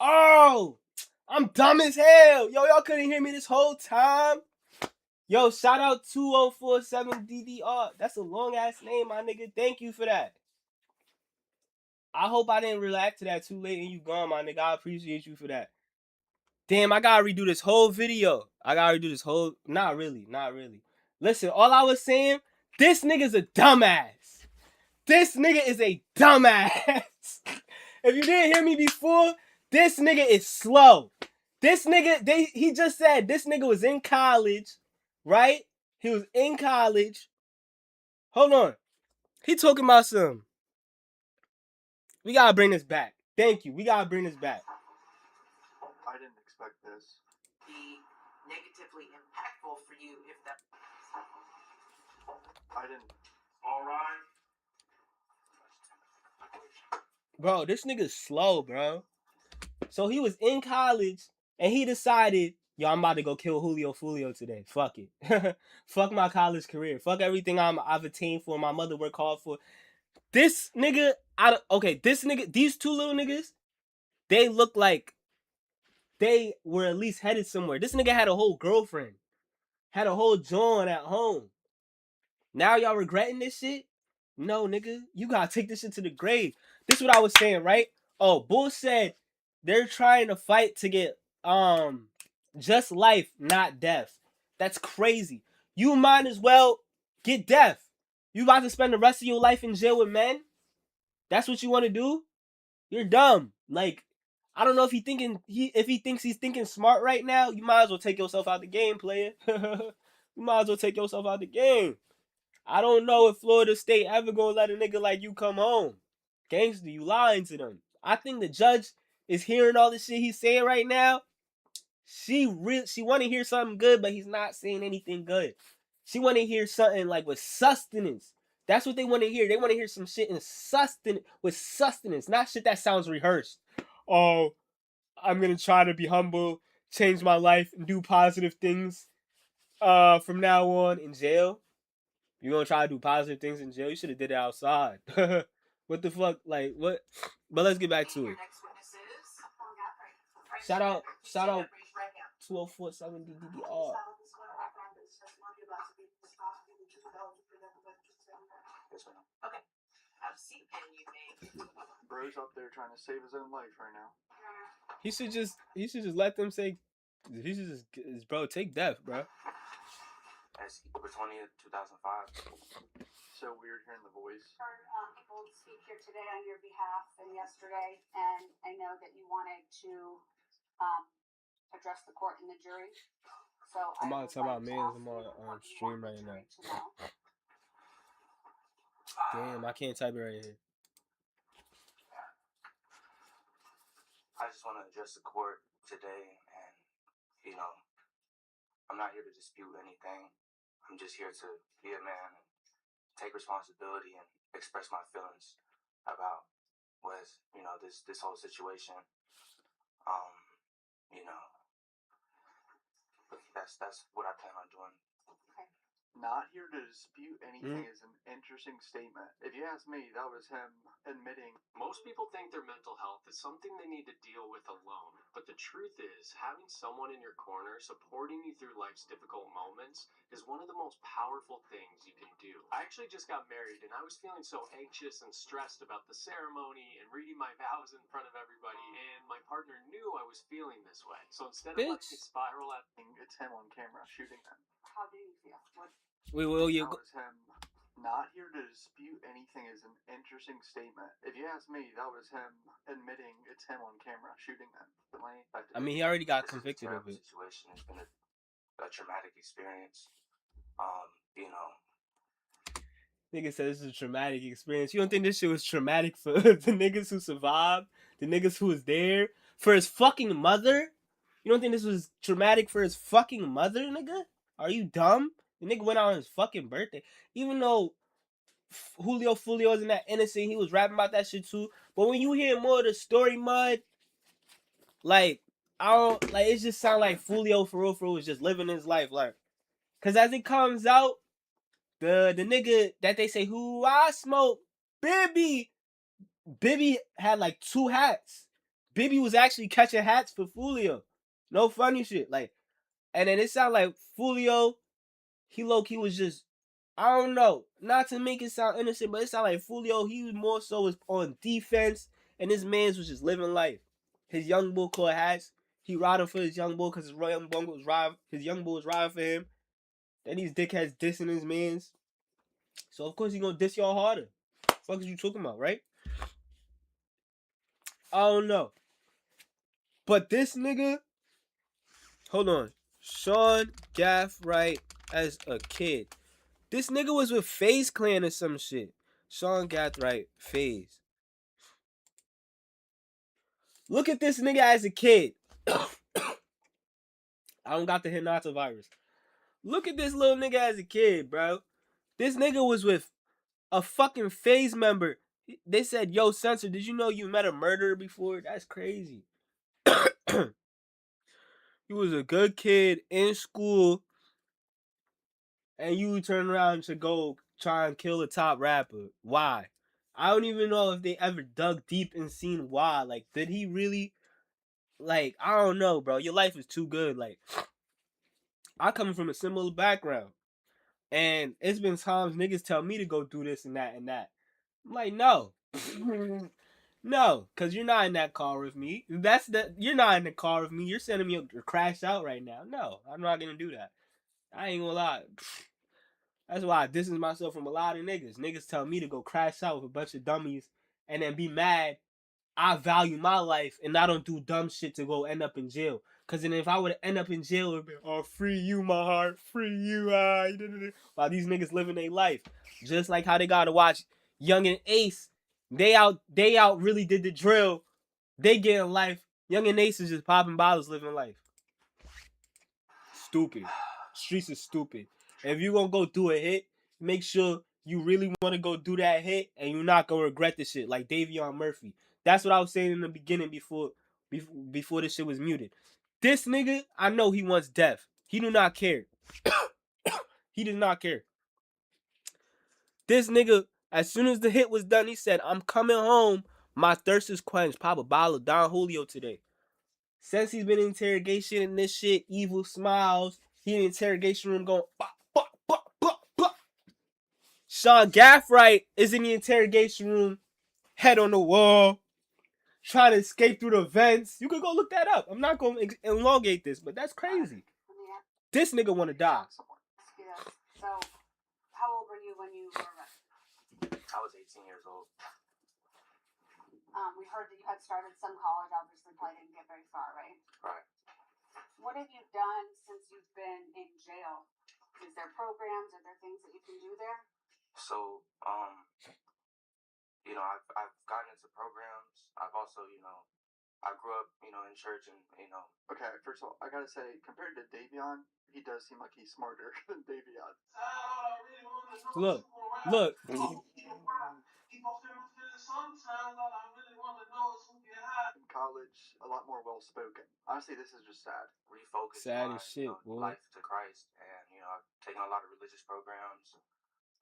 Oh, I'm dumb as hell. Yo, y'all couldn't hear me this whole time. Yo, shout out 2047DDR. That's a long ass name, my nigga. Thank you for that. I hope I didn't react to that too late and you gone, my nigga. I appreciate you for that. Damn, I gotta redo this whole video. Not really. Listen, all I was saying, this nigga's a dumbass. This nigga is a dumbass. If you didn't hear me before, this nigga is slow. This nigga, he just said this nigga was in college, right? He was in college. Hold on. He talking about some. We gotta bring this back. Thank you. We gotta bring this back. I didn't expect this. Be negatively impactful for you if that. I didn't. All right. Bro, this nigga's slow, bro. So he was in college and he decided, yo, I'm about to go kill Julio Fulio today. Fuck it. Fuck my college career. Fuck everything I've attained for, my mother worked hard for. This nigga, these two little niggas, they look like they were at least headed somewhere. This nigga had a whole girlfriend. Had a whole joint at home. Now y'all regretting this shit? No, nigga. You gotta take this shit to the grave. This is what I was saying, right? Oh, Bull said they're trying to fight to get just life, not death. That's crazy. You might as well get death. You about to spend the rest of your life in jail with men? That's what you want to do? You're dumb. Like, I don't know if he thinks he's thinking smart right now. You might as well take yourself out the game, player. You might as well take yourself out the game. I don't know if Florida State ever gonna let a nigga like you come home. Gangster, you lying to them. I think the judge is hearing all the shit he's saying right now. She want to hear something good, but he's not saying anything good. She want to hear something like with sustenance. That's what they want to hear. They want to hear some shit with sustenance, not shit that sounds rehearsed. Oh, I'm gonna try to be humble, change my life, and do positive things. From now on in jail. You gonna try to do positive things in jail? You should have did it outside. What the fuck? Like what? But let's get back to it. Shout out 2047DDR. Okay. Have a seat, and you may. Bro's up there trying to save his own life right now. He should just let them say. He should just, bro, take death, bro. As October 20th, 2005. So weird hearing the voice. People speak here today on your behalf and yesterday, and I know that you wanted to address the court and the jury. So I'm about to talk about man. I'm on stream right now. Damn, I can't type it right here. I just want to address the court today, and I'm not here to dispute anything. I'm just here to be a man, take responsibility, and express my feelings about this whole situation. That's what I plan on doing. Not here to dispute anything is an interesting statement. If you ask me, that was him admitting. Most people think their mental health is something they need to deal with alone. But the truth is, having someone in your corner supporting you through life's difficult moments is one of the most powerful things you can do. I actually just got married, and I was feeling so anxious and stressed about the ceremony and reading my vows in front of everybody, and my partner knew I was feeling this way. So instead of letting it spiral out, it's him on camera shooting them. How do you feel? Wait, will you? That was him. Not here to dispute anything is an interesting statement. If you ask me, that was him admitting it's him on camera shooting them. I mean, he already got convicted of it. Situation has been a traumatic experience. Nigga said this is a traumatic experience. You don't think this shit was traumatic for the niggas who survived? The niggas who was there? For his fucking mother? You don't think this was traumatic for his fucking mother, nigga? Are you dumb? The nigga went out on his fucking birthday. Even though Julio Fulio isn't that innocent, he was rapping about that shit too. But when you hear more of the story, mud, like, it just sound like Fulio for real was just living his life. Like, cause as it comes out, the nigga that they say who I smoke, Bibby had like 2 hats. Bibby was actually catching hats for Fulio. No funny shit. Like, and then it sounded like Fulio, he low-key was just, I don't know, not to make it sound innocent, but it sounded like Fulio, he was more so was on defense, and his mans was just living life. His young bull caught hats. He riding for his young bull because his young bull was riding for him. Then these dickheads dissing his mans. So of course he gonna diss y'all harder. Fuck is you talking about, right? I don't know. But this nigga, hold on. Sean Gaffright as a kid. This nigga was with FaZe Clan or some shit. Sean Gaffright, FaZe. Look at this nigga as a kid. I don't got the Hinata virus. Look at this little nigga as a kid, bro. This nigga was with a fucking FaZe member. They said, yo, Censor, did you know you met a murderer before? That's crazy. You was a good kid in school, and you turn around to go try and kill a top rapper. Why? I don't even know if they ever dug deep and seen why. Like, did he really? Like, I don't know, bro. Your life is too good. Like, I come from a similar background, and it's been times niggas tell me to go do this and that and that. I'm like, no. No, because you're not in that car with me. You're not in the car with me. You're sending me to crash out right now. No, I'm not going to do that. I ain't gonna lie. That's why I distance myself from a lot of niggas. Niggas tell me to go crash out with a bunch of dummies and then be mad I value my life and I don't do dumb shit to go end up in jail. Because then if I would end up in jail, it would be, oh, free you, my heart. Free you. While these niggas living their life. Just like how they got to watch Young and Ace. They out really did the drill. They getting life. Young and Ace is just popping bottles living life. Stupid. Streets is stupid. If you gonna go do a hit, make sure you really want to go do that hit and you're not gonna regret the shit. Like Davion Murphy. That's what I was saying in the beginning before this shit was muted. This nigga, I know he wants death. He do not care. He does not care. This nigga, as soon as the hit was done, he said, I'm coming home. My thirst is quenched. Pop a bottle of Don Julio today. Since he's been in interrogation and this shit, evil smiles. He in the interrogation room going, bah, bah, bah, bah, bah. Sean Gaffright is in the interrogation room, head on the wall, trying to escape through the vents. You could go look that up. I'm not going to elongate this, but that's crazy. This nigga want to die. So, how old were you when you were arrested? I was 18 years old. We heard that you had started some college, obviously probably didn't get very far, right? Right. What have you done since you've been in jail? Is there programs? Are there things that you can do there? So, I've gotten into programs. I've also, I grew up, in church and, Okay, first of all, I gotta say, compared to Davion, he does seem like he's smarter than Davion. Look. In college, a lot more well spoken. Honestly, this is just sad. Refocused Sad my as shit, boy. life to Christ, and I've taken a lot of religious programs.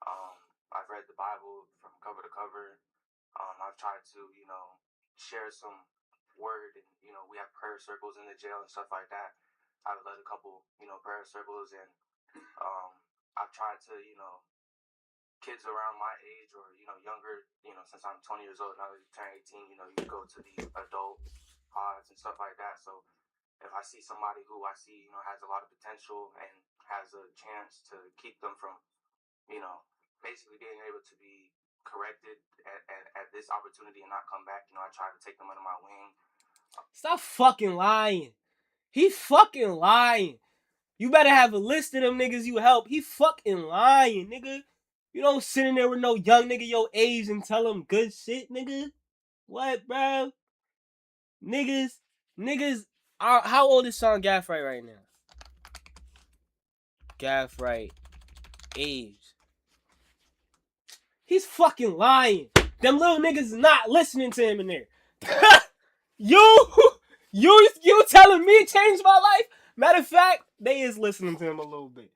I've read the Bible from cover to cover. I've tried to share some word, and we have prayer circles in the jail and stuff like that. I've led a couple prayer circles, and I've tried to kids around my age or younger, since I'm 20 years old now that you turn 18, you go to these adult pods and stuff like that. So if I see somebody who I see has a lot of potential and has a chance to keep them from basically being able to be corrected at this opportunity and not come back, I try to take them under my wing. Stop fucking lying. He fucking lying. You better have a list of them niggas you help. He fucking lying, nigga. You don't sit in there with no young nigga your age and tell him good shit, nigga. What, bro? Niggas. How old is Sean Gaffright right now? Gaffright. Age. He's fucking lying. Them little niggas is not listening to him in there. You telling me change my life? Matter of fact, they is listening to him a little bit.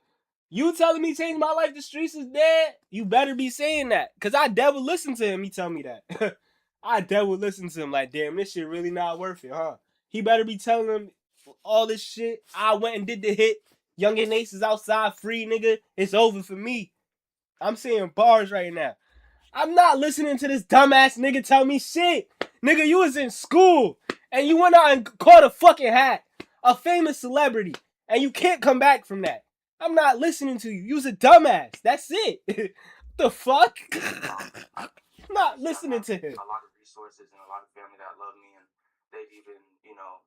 You telling me change my life, the streets is dead? You better be saying that. Because I never listened to him, he tell me that. I dead would listen to him like, damn, this shit really not worth it, huh? He better be telling them all this shit. I went and did the hit. Young and Ace is outside free, nigga. It's over for me. I'm saying bars right now. I'm not listening to this dumbass nigga tell me shit. Nigga, you was in school and you went out and caught a fucking hat. A famous celebrity. And you can't come back from that. I'm not listening to you. You was a dumbass. That's it. The fuck? I'm not listening to him. A lot of resources and a lot of family that love me, and they've even, you know,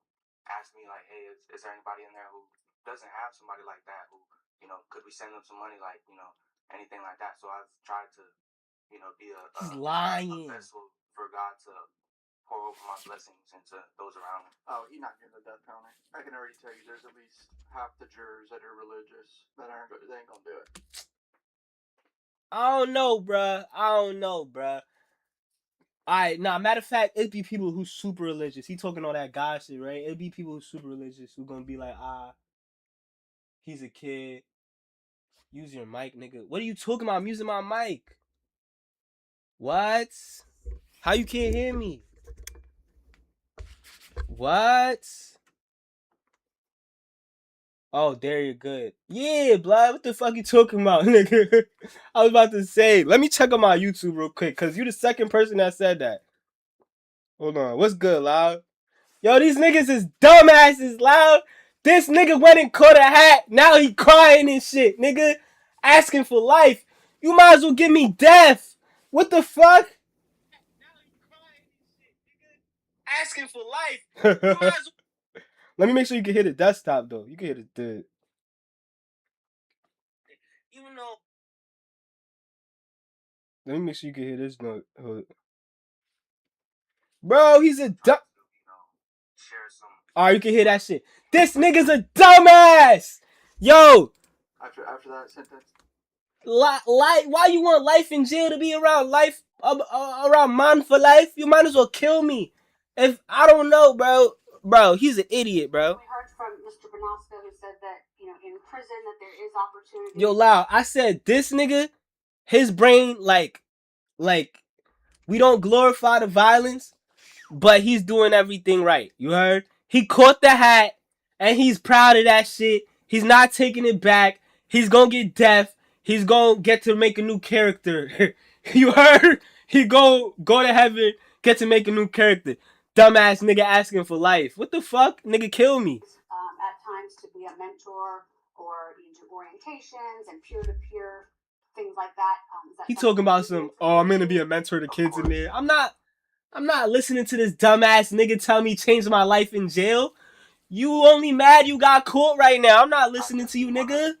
asked me like, hey, is there anybody in there who doesn't have somebody like that? Who, you know, could we send them some money, like, you know, anything like that? So I've tried to, you know, be a vessel for God to pour over my blessings into those around me. Oh, he's not getting the death penalty. I can already tell you, there's at least half the jurors that are religious that they ain't gonna do it. I don't know, bruh. Alright, matter of fact, it'd be people who's super religious. He talking all that God shit, right? It'd be people who's super religious who gonna be like, he's a kid. Use your mic, nigga. What are you talking about? I'm using my mic. What? How you can't hear me? What? Oh, there you're good. Yeah, blood. What the fuck you talking about, nigga? I was about to say, let me check on my YouTube real quick, cause you the second person that said that. Hold on. What's good, Loud? Yo, these niggas is dumbasses, Loud. This nigga went and caught a hat. Now he crying and shit, nigga. Asking for life. You might as well give me death. What the fuck? Asking for life. You might as well... Let me make sure you can hear the desktop, though. You can hear the... Even though... Let me make sure you can hear this note. Bro, he's a dumb... Alright, you can hear that shit. This nigga's a dumbass! Yo! After that sentence... Why you want life in jail to be around life, around man for life? You might as well kill me. If I don't know, bro, he's an idiot, bro. We heard from Mr. Bonosco who said that, you know, in prison that there is opportunity. Yo, Lau, I said this nigga, his brain, like, we don't glorify the violence, but he's doing everything right. You heard? He caught the hat, and he's proud of that shit. He's not taking it back. He's gonna get death. He's gonna get to make a new character. You heard? He go to heaven, get to make a new character. Dumbass nigga asking for life. What the fuck? Nigga, kill me. At times to be a mentor, or you do orientations and peer-to-peer things like that. He talking about some, I'm gonna be a mentor to kids in there. I'm not listening to this dumbass nigga tell me change my life in jail. You only mad you got caught right now. I'm not listening to you, nigga.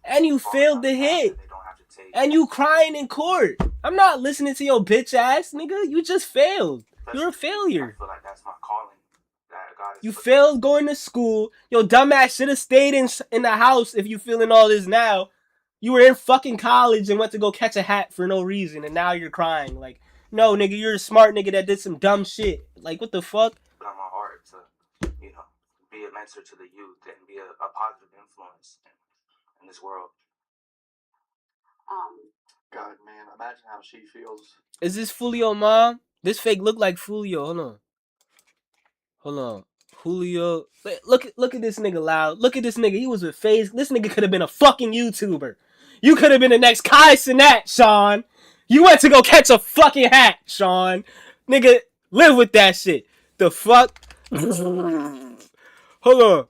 And you failed the hit. And you crying in court. I'm not listening to your bitch ass, nigga. You just failed. You're a failure. I feel like that's my calling. You failed going to school. Your dumbass should have stayed in the house if you feeling all this now. You were in fucking college and went to go catch a hat for no reason, and now you're crying. Like, no, nigga, you're a smart nigga that did some dumb shit. Like, what the fuck? On my heart to, you know, be a mentor to the youth and be a positive influence in this world. God, man, imagine how she feels. Is this Julio, mom? This fake look like Julio. Hold on. Julio. Look at this nigga, Loud. Look at this nigga. He was with FaZe. This nigga could have been a fucking YouTuber. You could have been the next Kai Cenat, Sean. You went to go catch a fucking hat, Sean. Nigga, live with that shit. The fuck? Hold on.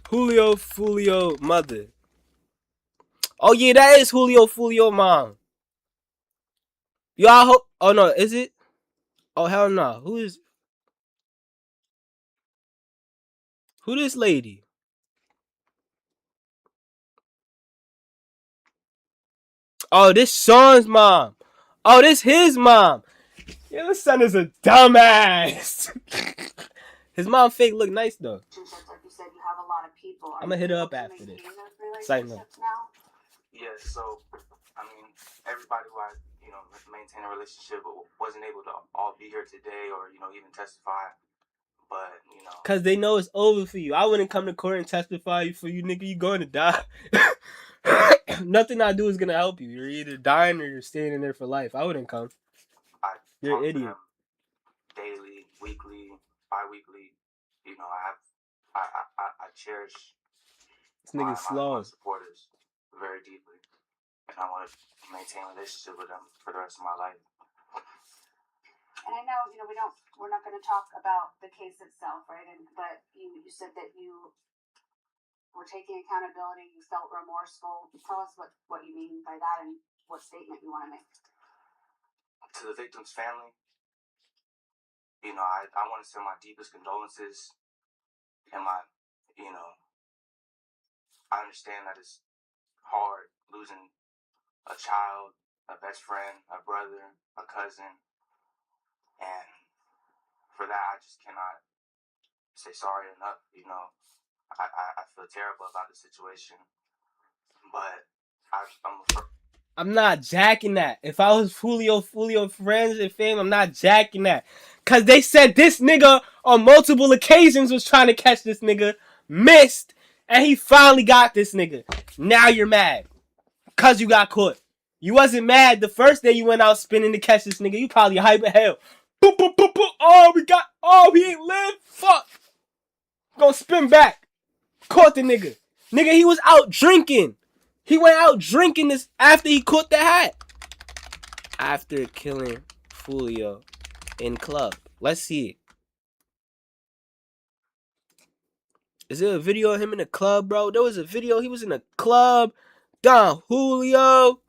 Julio, mother. Oh, yeah, that is Julio, mom. Y'all hope... Oh, no, is it? Oh, hell no. Who this lady? Oh, this Sean's mom. Oh, this his mom. Yeah, this son is a dumbass. His mom fake look nice, though. Like you said, you have a lot of people. I'm going to hit her up after this. Side note. Yes, so, I mean, everybody who I, you know, maintain a relationship wasn't able to all be here today or, you know, even testify. But, you know. Because they know it's over for you. I wouldn't come to court and testify for you, nigga. You going to die. Nothing I do is going to help you. You're either dying or you're staying in there for life. I wouldn't come. You're an idiot. daily, weekly, bi-weekly. You know, I cherish This nigga my slow. supporters very deeply, and I want to maintain a relationship with them for the rest of my life. And I know, we're not going to talk about the case itself, right? But you said that you were taking accountability, you felt remorseful. Tell us what you mean by that and what statement you want to make. To the victim's family, you know, I want to send my deepest condolences and I understand that it's hard losing a child, a best friend, a brother, a cousin, and for that I just cannot say sorry enough. You know, I feel terrible about the situation, but I'm not jacking that. If I was Julio friends and fam, I'm not jacking that. Cause they said this nigga on multiple occasions was trying to catch this nigga, missed, and he finally got this nigga. Now you're mad. Cause you got caught. You wasn't mad the first day you went out spinning to catch this nigga. You probably hype as hell. Boop, boop, boop, boop. Oh, he ain't live. Fuck. Gonna spin back. Caught the nigga. Nigga, he was out drinking. He went out drinking this after he caught the hat. After killing Julio in club. Let's see it. Is there a video of him in the club, bro? There was a video. He was in a club. Don Julio.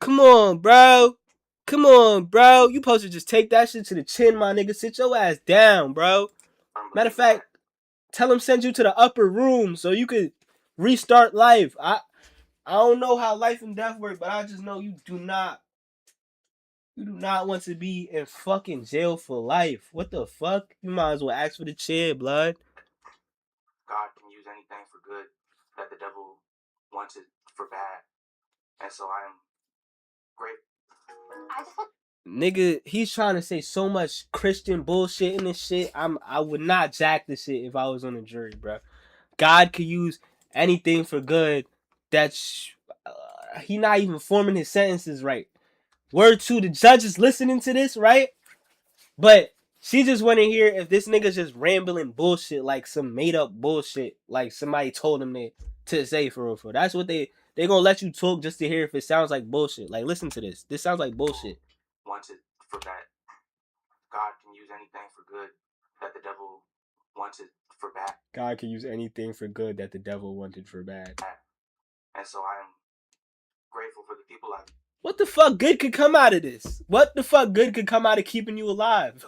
Come on, bro. Come on, bro. You supposed to just take that shit to the chin, my nigga. Sit your ass down, bro. Matter of fact, tell him send you to the upper room so you could restart life. I don't know how life and death work, but I just know you do not want to be in fucking jail for life. What the fuck? You might as well ask for the chair, blood. God can use anything for good that the devil wants it for bad. And so I am great. Nigga, he's trying to say so much Christian bullshit in this shit. I would not jack this shit if I was on the jury, bro. God could use anything for good. That's he not even forming his sentences right. Word to the judges listening to this, right? But she just want to hear if this nigga's just rambling bullshit, like some made up bullshit, like somebody told him to say for real. That's what they gonna let you talk just to hear if it sounds like bullshit. Like, listen to this. This sounds like bullshit. Wants it for bad. God can use anything for good that the devil wants it for bad. God can use anything for good that the devil wanted for bad. And so I am grateful for the people I've. What the fuck good could come out of this? What the fuck good could come out of keeping you alive?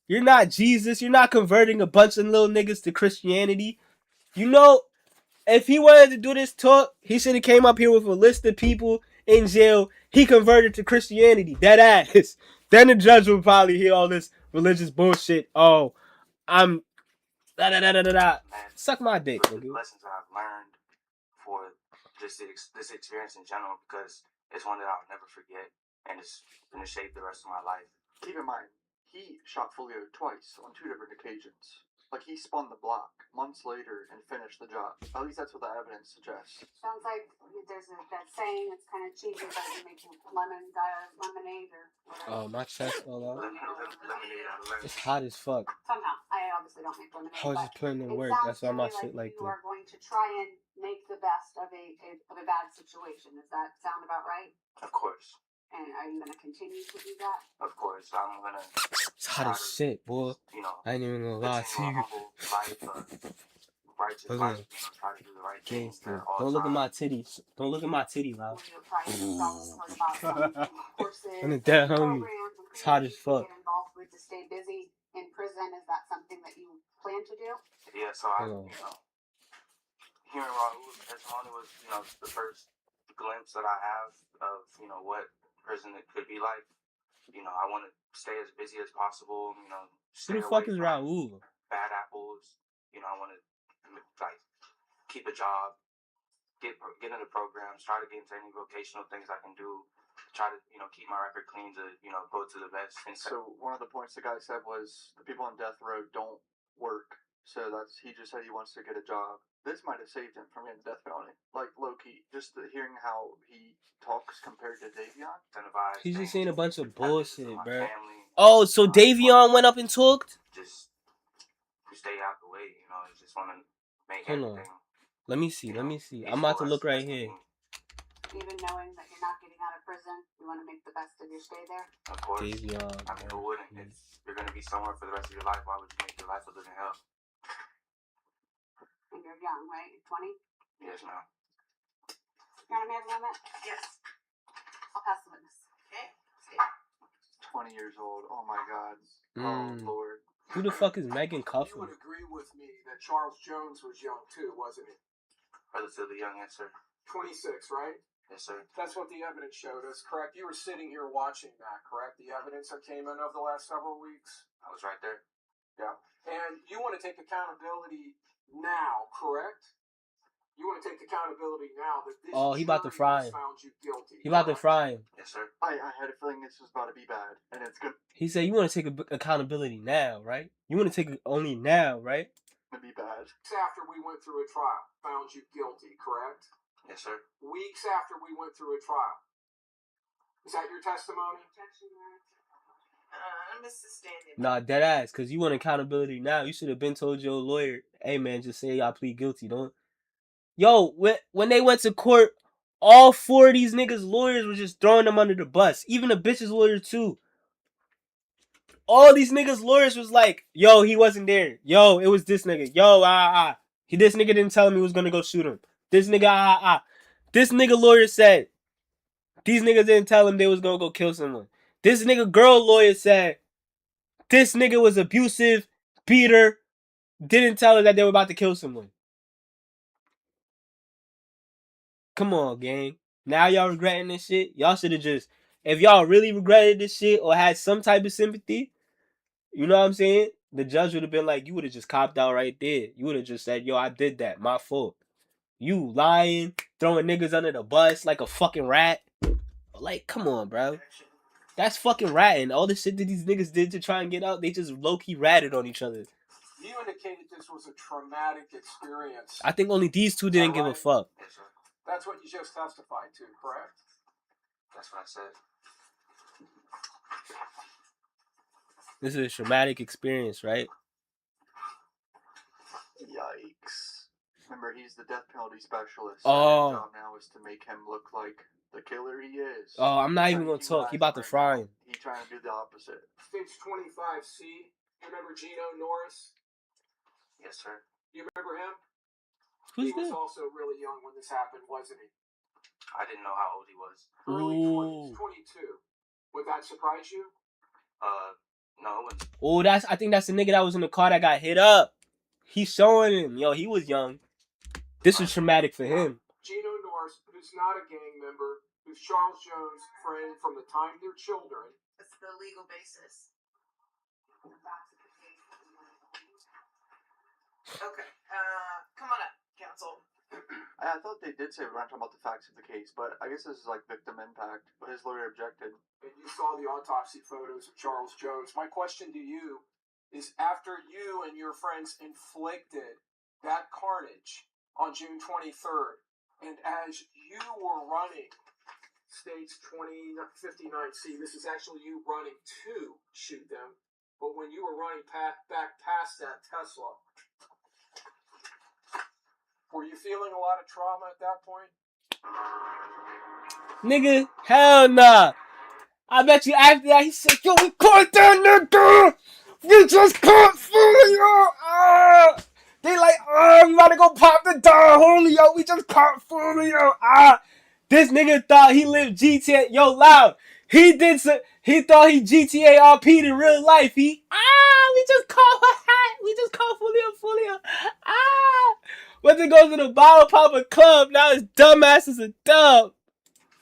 You're not Jesus. You're not converting a bunch of little niggas to Christianity. You know, if he wanted to do this talk, he should have came up here with a list of people in jail he converted to Christianity. Dead ass. Then the judge would probably hear all this religious bullshit. Oh, I'm da da da da da. Suck my dick, nigga. Lessons that I've learned for just this experience in general, because it's one that I'll never forget, and it's gonna shape the rest of my life. Keep in mind, he shot Julio twice on 2 different occasions. Like, he spun the block months later and finished the job. At least that's what the evidence suggests. Sounds like there's that saying that's kind of cheesy, but you make lemons out of lemonade or whatever. Oh, my chest all out. Lemonade out of lemon. It's hot as fuck. Somehow, I obviously don't make lemonade. I was just putting in work. That's why my shit like you this. are going to try and make the best of a bad situation. Does that sound about right? Of course. And are you going to continue to do that? Of course, I'm gonna. It's hot as shit, boy. You know, I ain't even gonna lie to you. Humble life, righteous life, try to do the right thing. Don't look at my titties. Don't look at my titty, loud. And the dead homie. It's hot as fuck. Get involved with to stay busy in prison. Is that something that you plan to do? Yeah, so hearing Raul's testimony was, the first glimpse that I have of, what prison it could be like. I want to stay as busy as possible. Who the fuck is Raul? Bad apples. I want to keep a job, get into programs, try to get into any vocational things I can do. Try to keep my record clean to go to the best. So one of the points the guy said was the people on death row don't work. So he just said he wants to get a job. this might have saved him from getting the death penalty. Like, low-key, just hearing how he talks compared to Davion. He's just saying a bunch of bullshit, bro. Family, Oh, so Davion went up and talked? just stay out the way, you know. You just want to make Hold on. everything. Let me see. I'm about to look right here. Even knowing that you're not getting out of prison, you want to make the best of your stay there? Of course. Davion. I mean, who wouldn't? If you're going to be somewhere for the rest of your life, why would you make your life a living hell? And you're young, right? You're 20? Yes, ma'am. You want to have a moment? Yes. I'll pass the witness. Okay. 20 years old. Oh my God. Oh Lord. Who the fuck is Megan You Cuffin? would agree with me that Charles Jones was young too, wasn't he? Relatively young, yes, sir. 26, right? Yes, sir. That's what the evidence showed us, correct? You were sitting here watching that, correct? The evidence that came in over the last several weeks? I was right there. Yeah. And you want to take accountability now, correct? You want to take accountability now that this He about to jury fry has him. found you guilty. He about to fry him. Yes, sir. I had a feeling this was about to be bad, and it's good He said, you want to take accountability now, right? You want to take it only now, right? to be bad. Weeks after we went through a trial, found you guilty, correct? Yes, sir. Weeks after we went through a trial. Is that your testimony? Mr. Standing. Nah, dead ass, because you want accountability now. You should have been told your lawyer, hey, man, just say I plead guilty. Don't. Yo, when they went to court, all 4 of these niggas' lawyers were just throwing them under the bus. Even the bitch's lawyer, too. All these niggas' lawyers was like, yo, he wasn't there. Yo, it was this nigga. Yo, This nigga didn't tell him he was going to go shoot him. This nigga, This nigga lawyer said, these niggas didn't tell him they was going to go kill someone. This nigga girl lawyer said, this nigga was abusive, beat her, didn't tell her that they were about to kill someone. Come on, gang. Now y'all regretting this shit? Y'all should have just, if y'all really regretted this shit or had some type of sympathy, you know what I'm saying? The judge would have been like, you would have just copped out right there. You would have just said, yo, I did that. My fault. You lying, throwing niggas under the bus like a fucking rat. Like, come on, bro. That's fucking ratting. All the shit that these niggas did to try and get out, they just low-key ratted on each other. You indicated this was a traumatic experience. I think only these two didn't give a fuck. Yes, sir. That's what you just testified to, correct? That's what I said. This is a traumatic experience, right? Yikes. Remember, he's the death penalty specialist. Oh. His job now is to make him look like the killer he is. Oh, I'm not even gonna talk. He about to fry him. He's trying to do the opposite. Stage 25C. Remember Gino Norris? Yes, sir. You remember him? Who's He was that? also really young when this happened, wasn't he? I didn't know how old he was. Early Ooh. 20s, 22. Would that surprise you? No, it was. Oh, I think that's the nigga that was in the car that got hit up. He's showing him. Yo, he was young. This was traumatic for him. Gino Norris, who's not a gang member, who's Charles Jones' friend from the time they're children. What's the legal basis? Okay. Come on up, counsel. I thought they did say we weren't talking about the facts of the case, but I guess this is like victim impact. But his lawyer objected. And you saw the autopsy photos of Charles Jones. My question to you is, after you and your friends inflicted that carnage on June 23rd, and as you were running stage 2059C, this is actually you running to shoot them, but when you were running back past that Tesla, were you feeling a lot of trauma at that point? Nigga, hell nah. I bet you after that he said, yo, we caught that nigga! We just caught Julio! They like, we about to go pop the dog, Julio. We just caught Julio. This nigga thought he lived GTA. Yo, loud. He thought he GTA RP'd in real life. We just caught Julio. Went to go to the bottle popper club. Now his dumbass is a dub.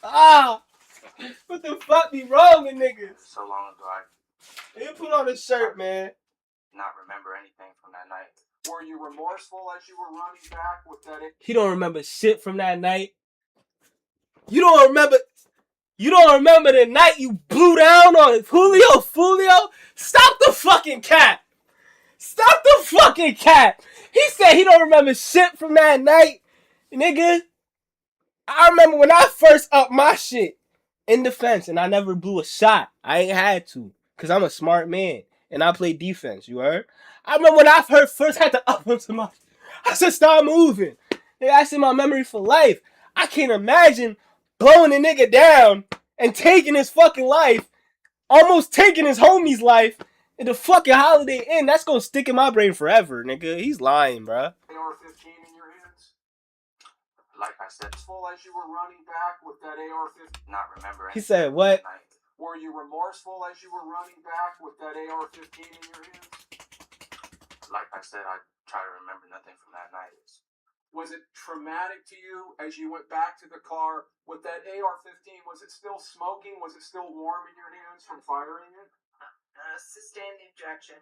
What the fuck be wrong with niggas? So long ago, I You put on a shirt, man. not remember anything from that night. Were you remorseful as you were running back with that? He don't remember shit from that night. You don't remember the night you blew down on Julio? Stop the fucking cap. Stop the fucking cap. He said he don't remember shit from that night. Nigga, I remember when I first upped my shit in defense and I never blew a shot. I ain't had to. Because I'm a smart man. And I play defense, you heard? I remember when I first had to up into my... I said start moving. Nigga, that's in my memory for life. I can't imagine blowing a nigga down and taking his fucking life, almost taking his homie's life in the fucking Holiday Inn. That's gonna stick in my brain forever, nigga. He's lying, bruh. AR-15 in your hands? Like I said, As full as you were running back with that AR-15? not remember. He said what? Were you remorseful as you were running back with that AR-15 in your hands? Like I said, I try to remember nothing from that night. Was it traumatic to you as you went back to the car with that AR-15? Was it still smoking? Was it still warm in your hands from firing it? Sustain the ejection.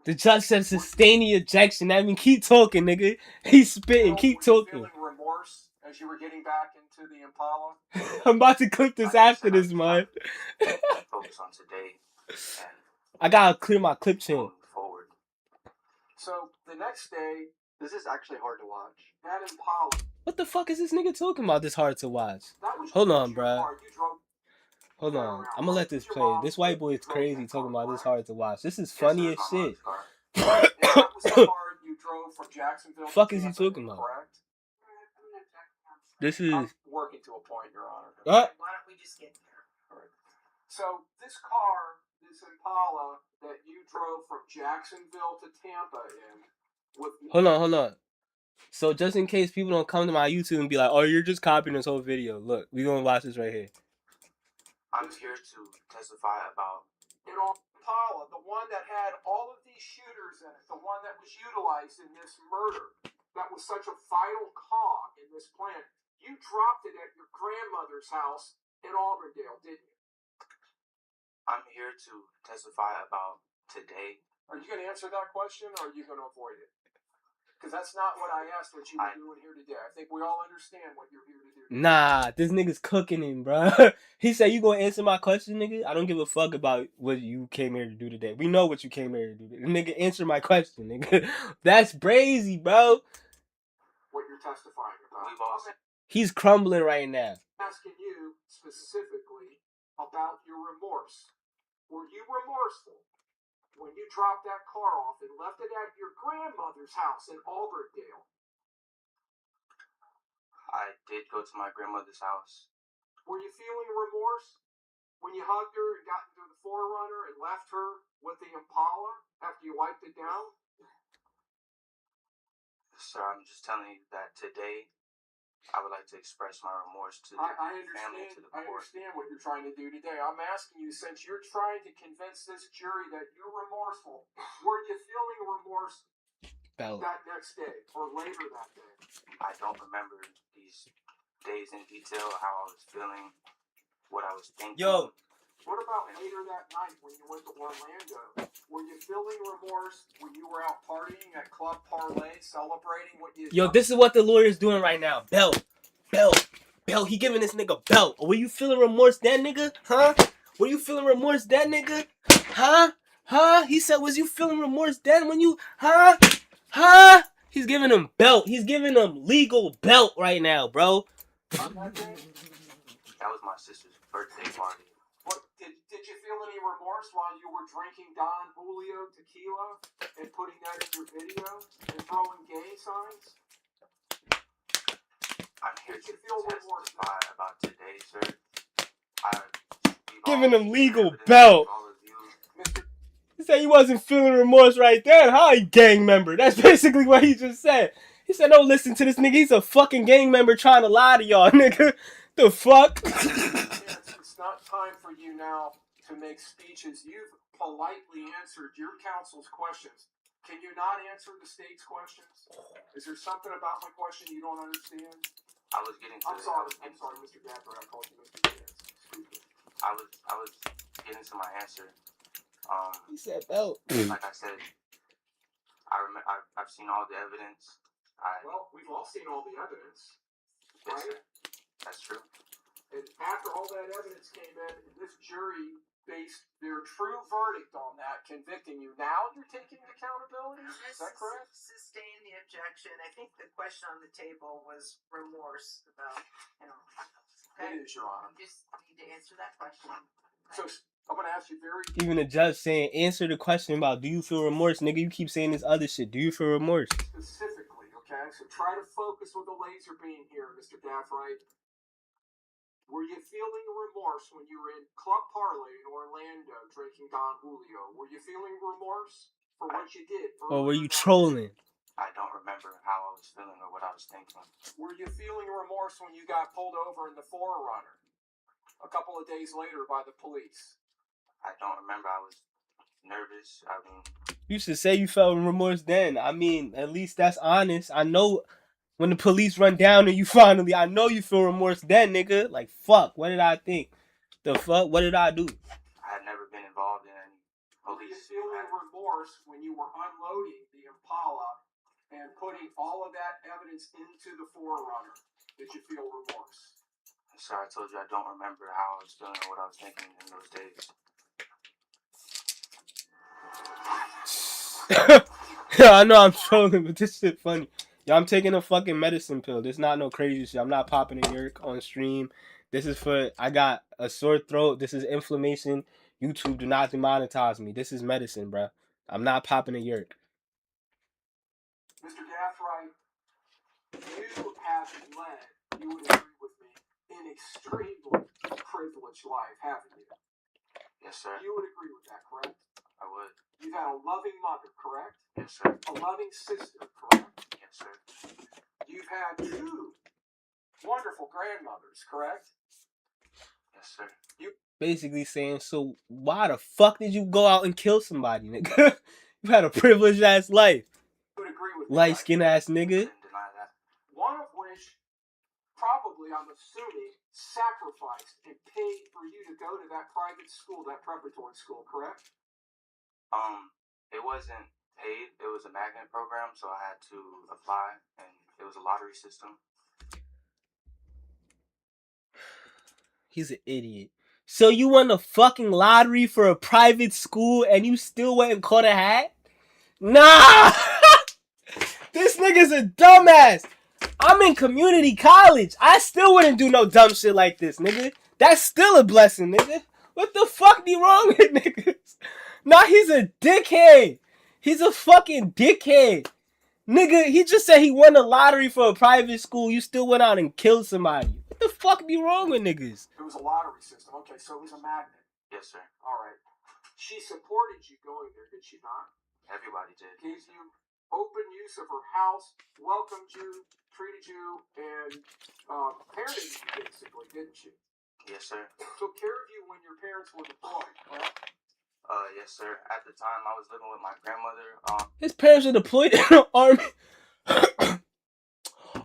The judge said sustain the ejection. That mean keep talking, nigga. He's spitting. Keep Were you talking. feeling remorse as you were getting back into the Impala? I'm about to clip this after this, man. Focus on today and I gotta clear my clip chain. moving forward. So the next day, This is actually hard to watch. that Impala. What the fuck is this nigga talking about? This hard to watch. That was Hold on, your bruh. car. You drove Hold on. I'm gonna let this play. This white boy is crazy talking about this hard to watch. This is funny as shit. And that was the car you drove from Jacksonville. Fuck to is he Tampa, talking about? Correct. This is I'm working to a point, Your Honor. what? Why don't we just get there? All right. So this car, this Impala that you drove from Jacksonville to Tampa in, with Hold on. So just in case people don't come to my YouTube and be like, "Oh, you're just copying this whole video." Look, we gonna watch this right here. I'm here to testify about an Impala, the one that had all of these shooters in it, the one that was utilized in this murder, that was such a vital cog in this plan. You dropped it at your grandmother's house in Auburndale, didn't you? I'm here to testify about today. Are you going to answer that question, or are you going to avoid it? Because that's not what I asked what you were doing here today. I think we all understand what you're here to do today. Nah, this nigga's cooking him, bro. He said, "You gonna answer my question, nigga? I don't give a fuck about what you came here to do today. We know what you came here to do. Nigga, answer my question, nigga." That's crazy, bro. What you're testifying about. We've all He's crumbling right now. I'm asking you specifically about your remorse. Were you remorseful when you dropped that car off and left it at your grandmother's house in Auburndale? I did go to my grandmother's house. Were you feeling remorse when you hugged her and got into the Forerunner and left her with the Impala after you wiped it down? Sir, I'm just telling you that today I would like to express my remorse to the I family, to understand. the I court. understand what you're trying to do today. I'm asking you, since you're trying to convince this jury that you're remorseful, were you feeling remorse that next day or later that day? I don't remember these days in detail, how I was feeling, what I was thinking. Yo. What about later that night when you went to Orlando? Were you feeling remorse when you were out partying at Club Parlay, celebrating what you... Yo, this is what the lawyer's doing right now. Belt. He giving this nigga belt. Were you feeling remorse then, nigga? Huh? Were you feeling remorse then, nigga? Huh? He said, was you feeling remorse then when you... Huh? He's giving him belt. He's giving him legal belt right now, bro. On that day? That was my sister's birthday party. What, did you feel any remorse while you were drinking Don Julio tequila and putting that in your video and throwing gang signs? I'm here to testify about today, sir. Giving him legal belt. He said he wasn't feeling remorse right then, huh? He gang member. That's basically what he just said. He said, don't listen to this nigga. He's a fucking gang member trying to lie to y'all, nigga. The fuck? It's not time for you now to make speeches. You've politely answered your counsel's questions. Can you not answer the state's questions? Is there something about my question you don't understand? I was getting to I'm sorry, Mr. Gapper. I called you Mr. Gapper. I was getting to my answer. He said belt. Like I said, I've seen all the evidence. Well, we've all seen all the evidence. Yes, Right? sir. That's true. And after all that evidence came in, and this jury based their true verdict on that, convicting you. Now you're taking accountability? Is that correct? Sustain the objection. I think the question on the table was remorse about, you know. Okay? It is, Your Honor. You just need to answer that question. So I'm going to ask you very... Even the judge saying, answer the question about, do you feel remorse? Nigga, you keep saying this other shit. Do you feel remorse? Specifically, okay? So try to focus with the laser beam here, Mr. Gaffright. Were you feeling remorse when you were in Club Parlay in Orlando drinking Don Julio? Were you feeling remorse for what you did? Or were you trolling? I don't remember how I was feeling or what I was thinking. Were you feeling remorse when you got pulled over in the Forerunner a couple of days later by the police? I don't remember. I was nervous. I mean... You should say you felt remorse then. I mean, at least that's honest. I know when the police run down and you finally, I know you feel remorse then, nigga. Like, fuck, what did I think? The fuck, what did I do? I had never been involved in any police. Were you feeling remorse when you were unloading the Impala and putting all of that evidence into the Forerunner? Did you feel remorse? Sir, I told you I don't remember how I was feeling or what I was thinking in those days. Yeah, I know I'm trolling, but this shit funny. Yo, I'm taking a fucking medicine pill. This not no crazy shit. I'm not popping a yerk on stream. This is for, I got a sore throat. This is inflammation. YouTube do not demonetize me. This is medicine, bruh. I'm not popping a yerk. Mr. Gaffright, you have led, you would agree with me, an extremely privileged life, haven't you? Yes, sir. You would agree with that, correct? I would. You've had a loving mother, correct? Yes, sir. A loving sister, correct? Yes, sir. You've had 2 wonderful grandmothers, correct? Yes, sir. Basically saying, so why the fuck did you go out and kill somebody, nigga? You had a privileged ass life. You would agree with me, Light right? skin ass nigga. Couldn't deny that. One of which probably, I'm assuming, sacrificed and paid for you to go to that private school, that preparatory school, correct? It wasn't paid. It was a magnet program, so I had to apply, and it was a lottery system. He's an idiot. So you won the fucking lottery for a private school and you still went and caught a hat? Nah! This nigga's a dumbass. I'm in community college. I still wouldn't do no dumb shit like this, nigga. That's still a blessing, nigga. What the fuck be wrong with niggas? Nah, he's a dickhead. He's a fucking dickhead. Nigga, he just said he won the lottery for a private school. You still went out and killed somebody. What the fuck be wrong with niggas? It was a lottery system. Okay, so it was a magnet. Yes, sir. All right. She supported you going there, did she not? Everybody did. Gave you open use of her house, welcomed you, treated you, and parented you, basically, didn't she? Yes, sir. Took care of you when your parents were deployed, correct? Yes, sir. At the time, I was living with my grandmother. His parents are deployed in the army.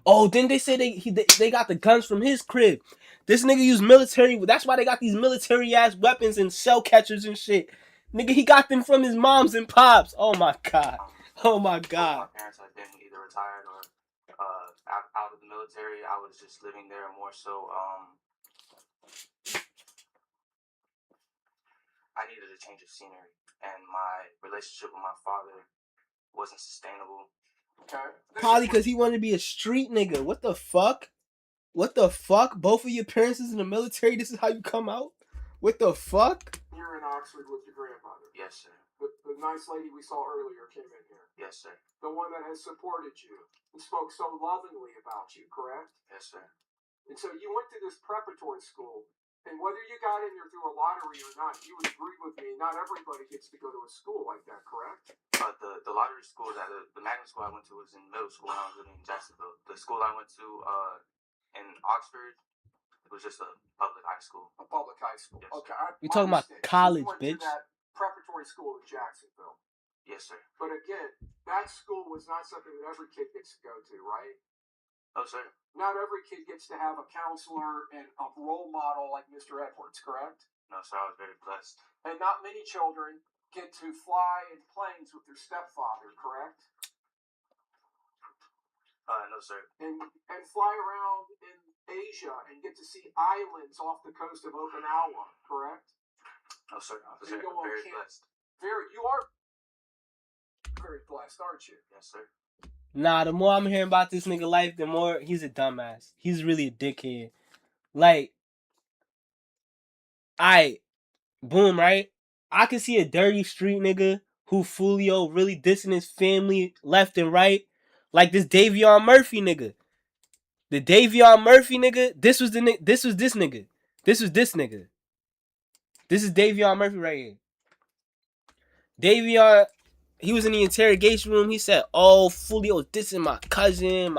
Oh, didn't they say they got the guns from his crib? This nigga used military. That's why they got these military ass weapons and shell catchers and shit. Nigga, he got them from his moms and pops. Oh my god. Oh my god. My parents had been either retired or out of the military. I was just living there more so. I needed a change of scenery, and my relationship with my father wasn't sustainable. Okay. Probably because he wanted to be a street nigga. What the fuck? What the fuck? Both of your parents is in the military. This is how you come out? What the fuck? You're in Oxford with your grandmother. Yes, sir. The nice lady we saw earlier came in here. Yes, sir. The one that has supported you and spoke so lovingly about you, correct? Yes, sir. And so you went to this preparatory school, and whether you got in there through a lottery or not, you would agree with me, not everybody gets to go to a school like that, correct? The lottery school, the magnet school I went to was in middle school when I was living in Jacksonville. The school I went to in Oxford, it was just a public high school. A public high school. Yes, Okay. You talking about college, you went bitch. to that preparatory school in Jacksonville. Yes, sir. But again, that school was not something that every kid gets to go to, right? Oh, sir. Not every kid gets to have a counselor and a role model like Mr. Edwards, correct? No, sir. I was very blessed. And not many children get to fly in planes with their stepfather, correct? No, sir. And fly around in Asia and get to see islands off the coast of Okinawa, correct? No, sir. So you go on Very camp. blessed. You are very blessed, aren't you? Yes, sir. Nah, the more I'm hearing about this nigga life, the more he's a dumbass. He's really a dickhead. Like, boom, right? I can see a dirty street nigga who Fulio really dissing his family left and right. Like this Davion Murphy nigga. The Davion Murphy nigga, this was this nigga. This was this nigga. This is Davion Murphy right here. Davion, he was in the interrogation room. He said, "Oh, Fulio dissing my cousin.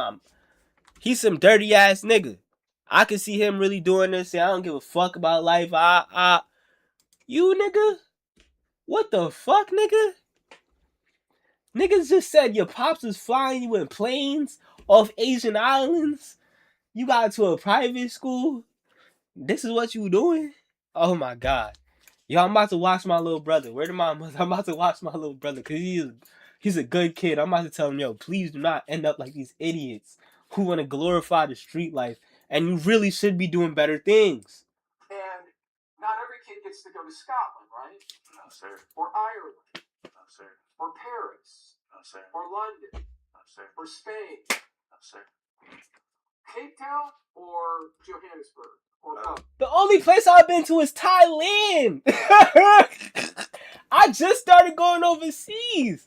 He's some dirty ass nigga." I could see him really doing this. Saying, "I don't give a fuck about life. You nigga, what the fuck, nigga? Niggas just said your pops was flying you in planes off Asian islands. You got to a private school. This is what you doing? Oh my god." Yo, I'm about to watch my little brother. Where the mom was? I'm about to watch my little brother because he's a good kid. I'm about to tell him, yo, please do not end up like these idiots who want to glorify the street life. And you really should be doing better things. And not every kid gets to go to Scotland, right? No, sir. Or Ireland. No, sir. Or Paris. No, sir. Or London. No, sir. Or Spain. No, sir. Cape Town or Johannesburg. Or both. The only place I've been to is Thailand. I just started going overseas.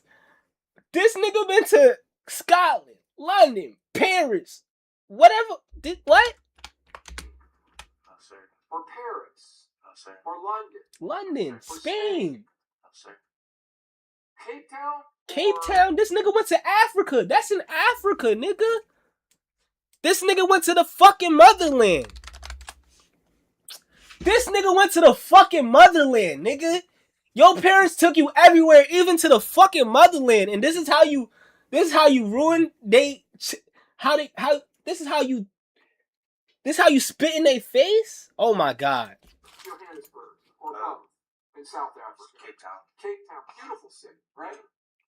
This nigga been to Scotland, London, Paris, whatever. What? No, sir. Or Paris. No, sir. Or London. London, Or Spain. No, sir. Cape Town? Cape Town? This nigga went to Africa. That's in Africa, nigga. This nigga went to the fucking motherland. This nigga went to the fucking motherland, nigga. Your parents took you everywhere, even to the fucking motherland, and this is how you ruin this is how you spit in their face? Oh my god. Johannesburg. Or both. In South Africa. Cape Town. Cape Town. Beautiful city, right?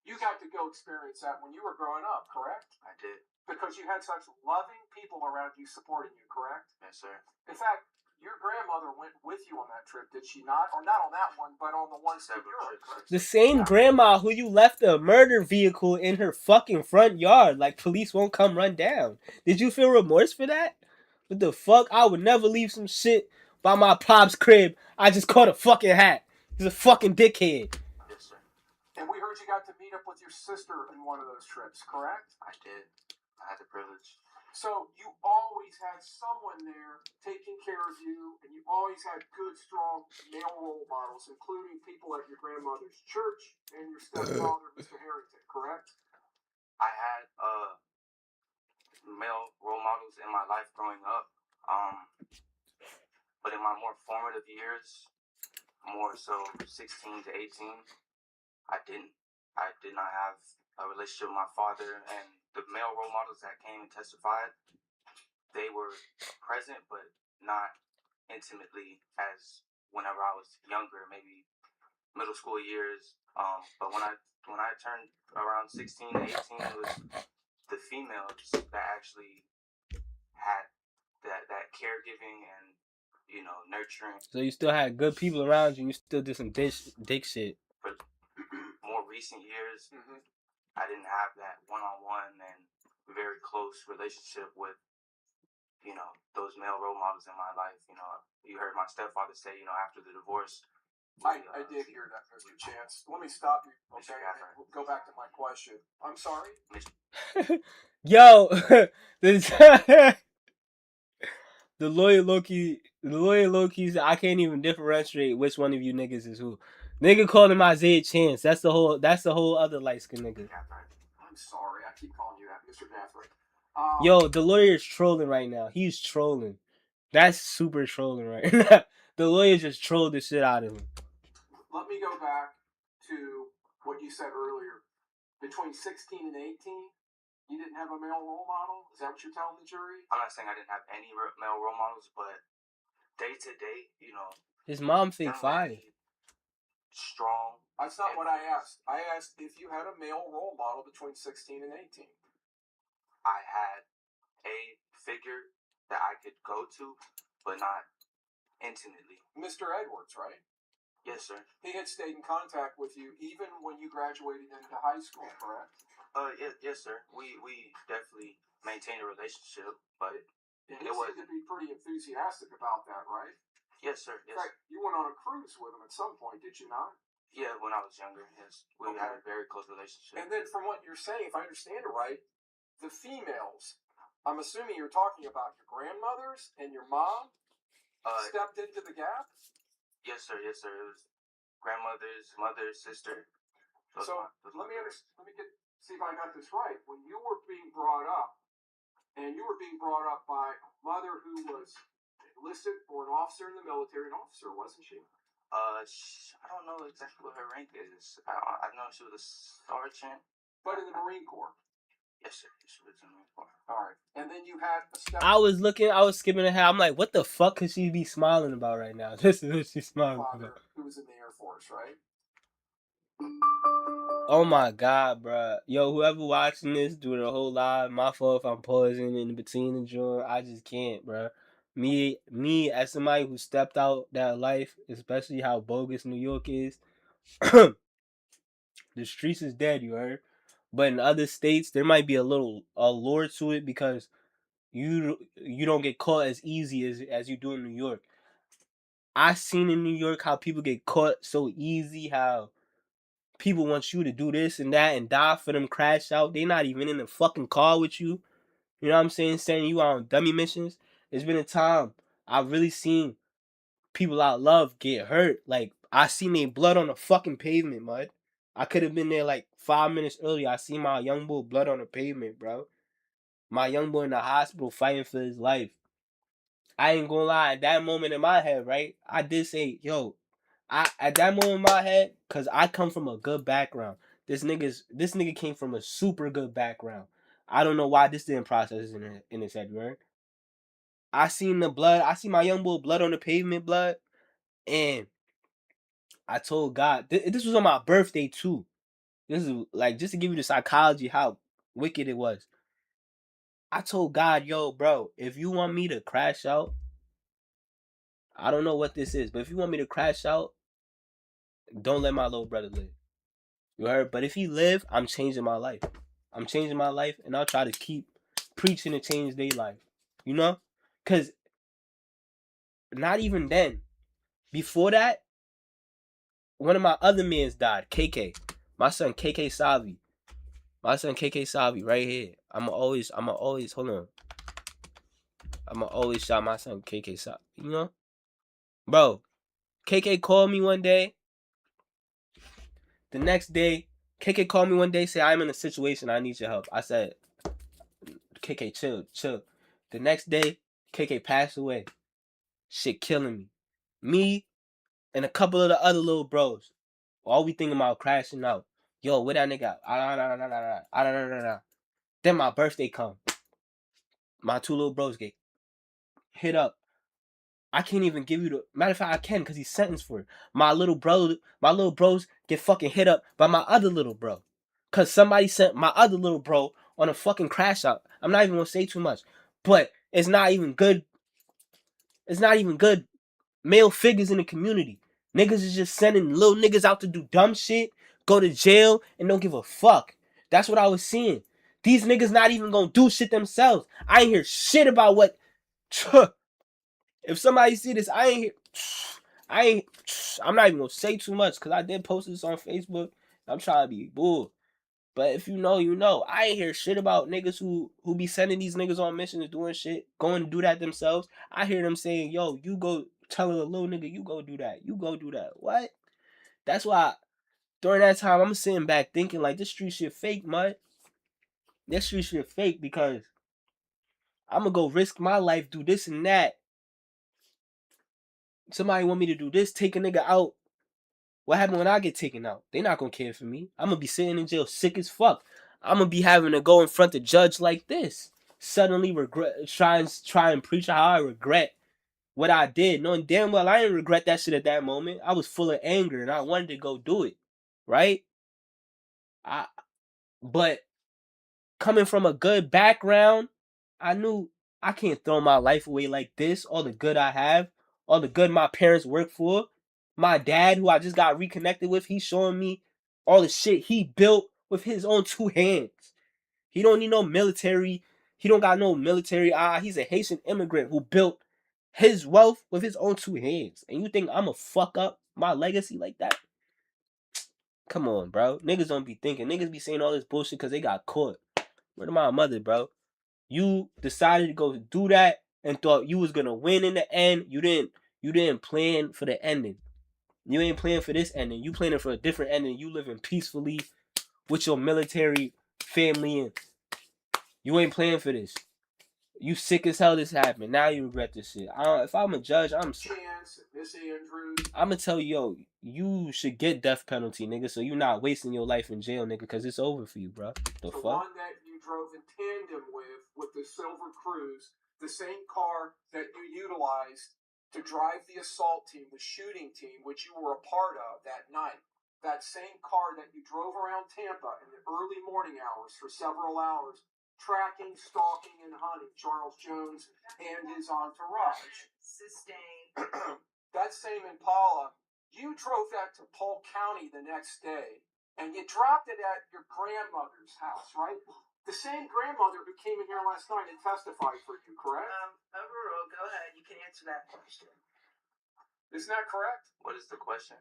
You got to go experience that when you were growing up, correct? I did. Because you had such loving people around you supporting you, correct? Yes, sir. In fact, your grandmother went with you on that trip, did she not? Or not on that one, but on the ones that you're on. The same grandma who you left a murder vehicle in her fucking front yard, like police won't come run down. Did you feel remorse for that? What the fuck? I would never leave some shit by my pop's crib. I just caught a fucking hat. He's a fucking dickhead. Yes, sir. And we heard you got to meet up with your sister in one of those trips, correct? I did. I had the privilege. So you always had someone there taking care of you, and you always had good, strong male role models, including people at your grandmother's church and your stepfather, Mr. Harrington, correct? I had male role models in my life growing up, but in my more formative years, more so 16 to 18, I did not have a relationship with my father, and the male role models that came and testified, they were present but not intimately as whenever I was younger, maybe middle school years. But when I turned around 16 to 18, it was the females that actually had that caregiving and, nurturing. So you still had good people around you, and you still did some dick shit. For more recent years, I didn't have that one-on-one and very close relationship with, those male role models in my life. You heard my stepfather say, after the divorce. I did hear that, Mr. Chance. Let me stop you, okay? Go back to my question. I'm sorry? Yo, the lawyer Loki said, I can't even differentiate which one of you niggas is who. Nigga called him Isaiah Chance. That's the whole other light skin nigga. I'm sorry, I keep calling you that, Mr. Gathrick. Yo, the lawyer is trolling right now. He's trolling. That's super trolling right now. The lawyer just trolled the shit out of him. Let me go back to what you said earlier. Between 16 and 18, you didn't have a male role model? Is that what you're telling the jury? I'm not saying I didn't have any male role models, but day to day, his mom fake fire. Strong. That's not what I asked. I asked if you had a male role model between 16 and 18. I had a figure that I could go to, but not intimately. Mr. Edwards, right? Yes, sir. He had stayed in contact with you even when you graduated into high school, correct? Yes, sir. We definitely maintained a relationship, but And it you was. seemed to be pretty enthusiastic about that, right? Yes, sir. In Yes. fact, you went on a cruise with him at some point, did you not? Yeah, when I was younger, yes, we Okay. had a very close relationship. And then from what you're saying, if I understand it right, the females, I'm assuming you're talking about your grandmothers and your mom stepped into the gap? Yes, sir. Yes, sir. It was grandmother's mother, sister. So let me see if I got this right. When you were being brought up, and you were being brought up by a mother who was enlisted or an officer in the military, an officer, wasn't she? I don't know exactly what her rank is. I know she was a sergeant. But in the Marine Corps. Yes, sir. She was in the Marine Corps. All right. And then you had a step. I was skimming ahead. I'm like, what the fuck could she be smiling about right now? This is what she's smiling Father, about. who was in the Air Force, right? Oh my god, bruh. Yo, whoever watching this, do the whole live. My fault if I'm pausing in between the joint. I just can't, bruh. Me as somebody who stepped out that life, especially how bogus New York is, the streets is dead, you heard? But in other states, there might be a little allure to it because you don't get caught as easy as you do in New York. I seen in New York how people get caught so easy, how people want you to do this and that and die for them crash out. They not even in the fucking car with you. You know what I'm saying? Sending you out on dummy missions. It's been a time I've really seen people I love get hurt. Like, I seen their blood on the fucking pavement, mud. I could have been there like 5 minutes earlier. I seen my young boy blood on the pavement, bro. My young boy in the hospital fighting for his life. I ain't gonna lie, at that moment in my head, right? I did say, yo, at that moment in my head, cause I come from a good background. This nigga came from a super good background. I don't know why this didn't process in his head, right? I seen the blood. I see my young boy blood on the pavement, blood, and I told God this was on my birthday too. This is like just to give you the psychology how wicked it was. I told God, yo, bro, if you want me to crash out, I don't know what this is, but if you want me to crash out, don't let my little brother live. You heard? But if he live, I'm changing my life. I'm changing my life, and I'll try to keep preaching to change their life. You know? Because not even then. Before that, one of my other mans died, KK. My son, KK Savi. My son, KK Savi, right here. I'ma always, hold on. I'ma always shout my son, KK Savi. You know? Bro, KK called me one day. The next day, KK called me one day, say, I'm in a situation, I need your help. I said, KK, chill. The next day, KK passed away. Shit killing me. Me and a couple of the other little bros, all we thinking about crashing out. Yo, where that nigga at? Then my birthday come. My two little bros get hit up. I can't even give you the matter of fact I can because he's sentenced for it. My little bros get fucking hit up by my other little bro. Cause somebody sent my other little bro on a fucking crash out. I'm not even gonna say too much. But it's not even good. It's not even good male figures in the community. Niggas is just sending little niggas out to do dumb shit, go to jail, and don't give a fuck. That's what I was seeing. These niggas not even gonna do shit themselves. I ain't hear shit about what. If somebody see this, I'm not even gonna say too much because I did post this on Facebook. I'm trying to be bull. But if you know, you know. I ain't hear shit about niggas who be sending these niggas on missions doing shit, going to do that themselves. I hear them saying, yo, you go telling a little nigga, you go do that. You go do that. What? That's why during that time, I'm sitting back thinking like this street shit fake, mud. This street shit fake because I'm gonna go risk my life, do this and that. Somebody want me to do this, take a nigga out. What happened when I get taken out? They not gonna care for me. I'm gonna be sitting in jail sick as fuck. I'm gonna be having to go in front of the judge like this. Suddenly regret, try and preach how I regret what I did, knowing damn well I didn't regret that shit at that moment. I was full of anger and I wanted to go do it, right? But coming from a good background, I knew I can't throw my life away like this. All the good I have, all the good my parents worked for. My dad, who I just got reconnected with, he's showing me all the shit he built with his own 2 hands. He don't need no military. He don't got no military. He's a Haitian immigrant who built his wealth with his own 2 hands. And you think I'ma fuck up my legacy like that? Come on, bro. Niggas don't be thinking. Niggas be saying all this bullshit because they got caught. Where to my mother, bro? You decided to go do that and thought you was gonna win in the end. You didn't plan for the ending. You ain't playing for this ending. You planning for a different ending. You living peacefully with your military family, and you ain't playing for this. You sick as hell this happened. Now you regret this shit. If I'm a judge, Chance, Miss Andrews. I'm gonna tell you, yo, you should get death penalty, nigga, so you not wasting your life in jail, nigga, because it's over for you, bro. The fuck? One that you drove in tandem with the Silver Cruise, the same car that you utilized to drive the assault team, the shooting team, which you were a part of that night. That same car that you drove around Tampa in the early morning hours for several hours, tracking, stalking, and hunting Charles Jones and his entourage. Sustained. That same Impala, you drove that to Polk County the next day, and you dropped it at your grandmother's house, right? The same grandmother who came in here last night and testified for you, correct? Overruled. Go ahead. You can answer that question. Isn't that correct? What is the question?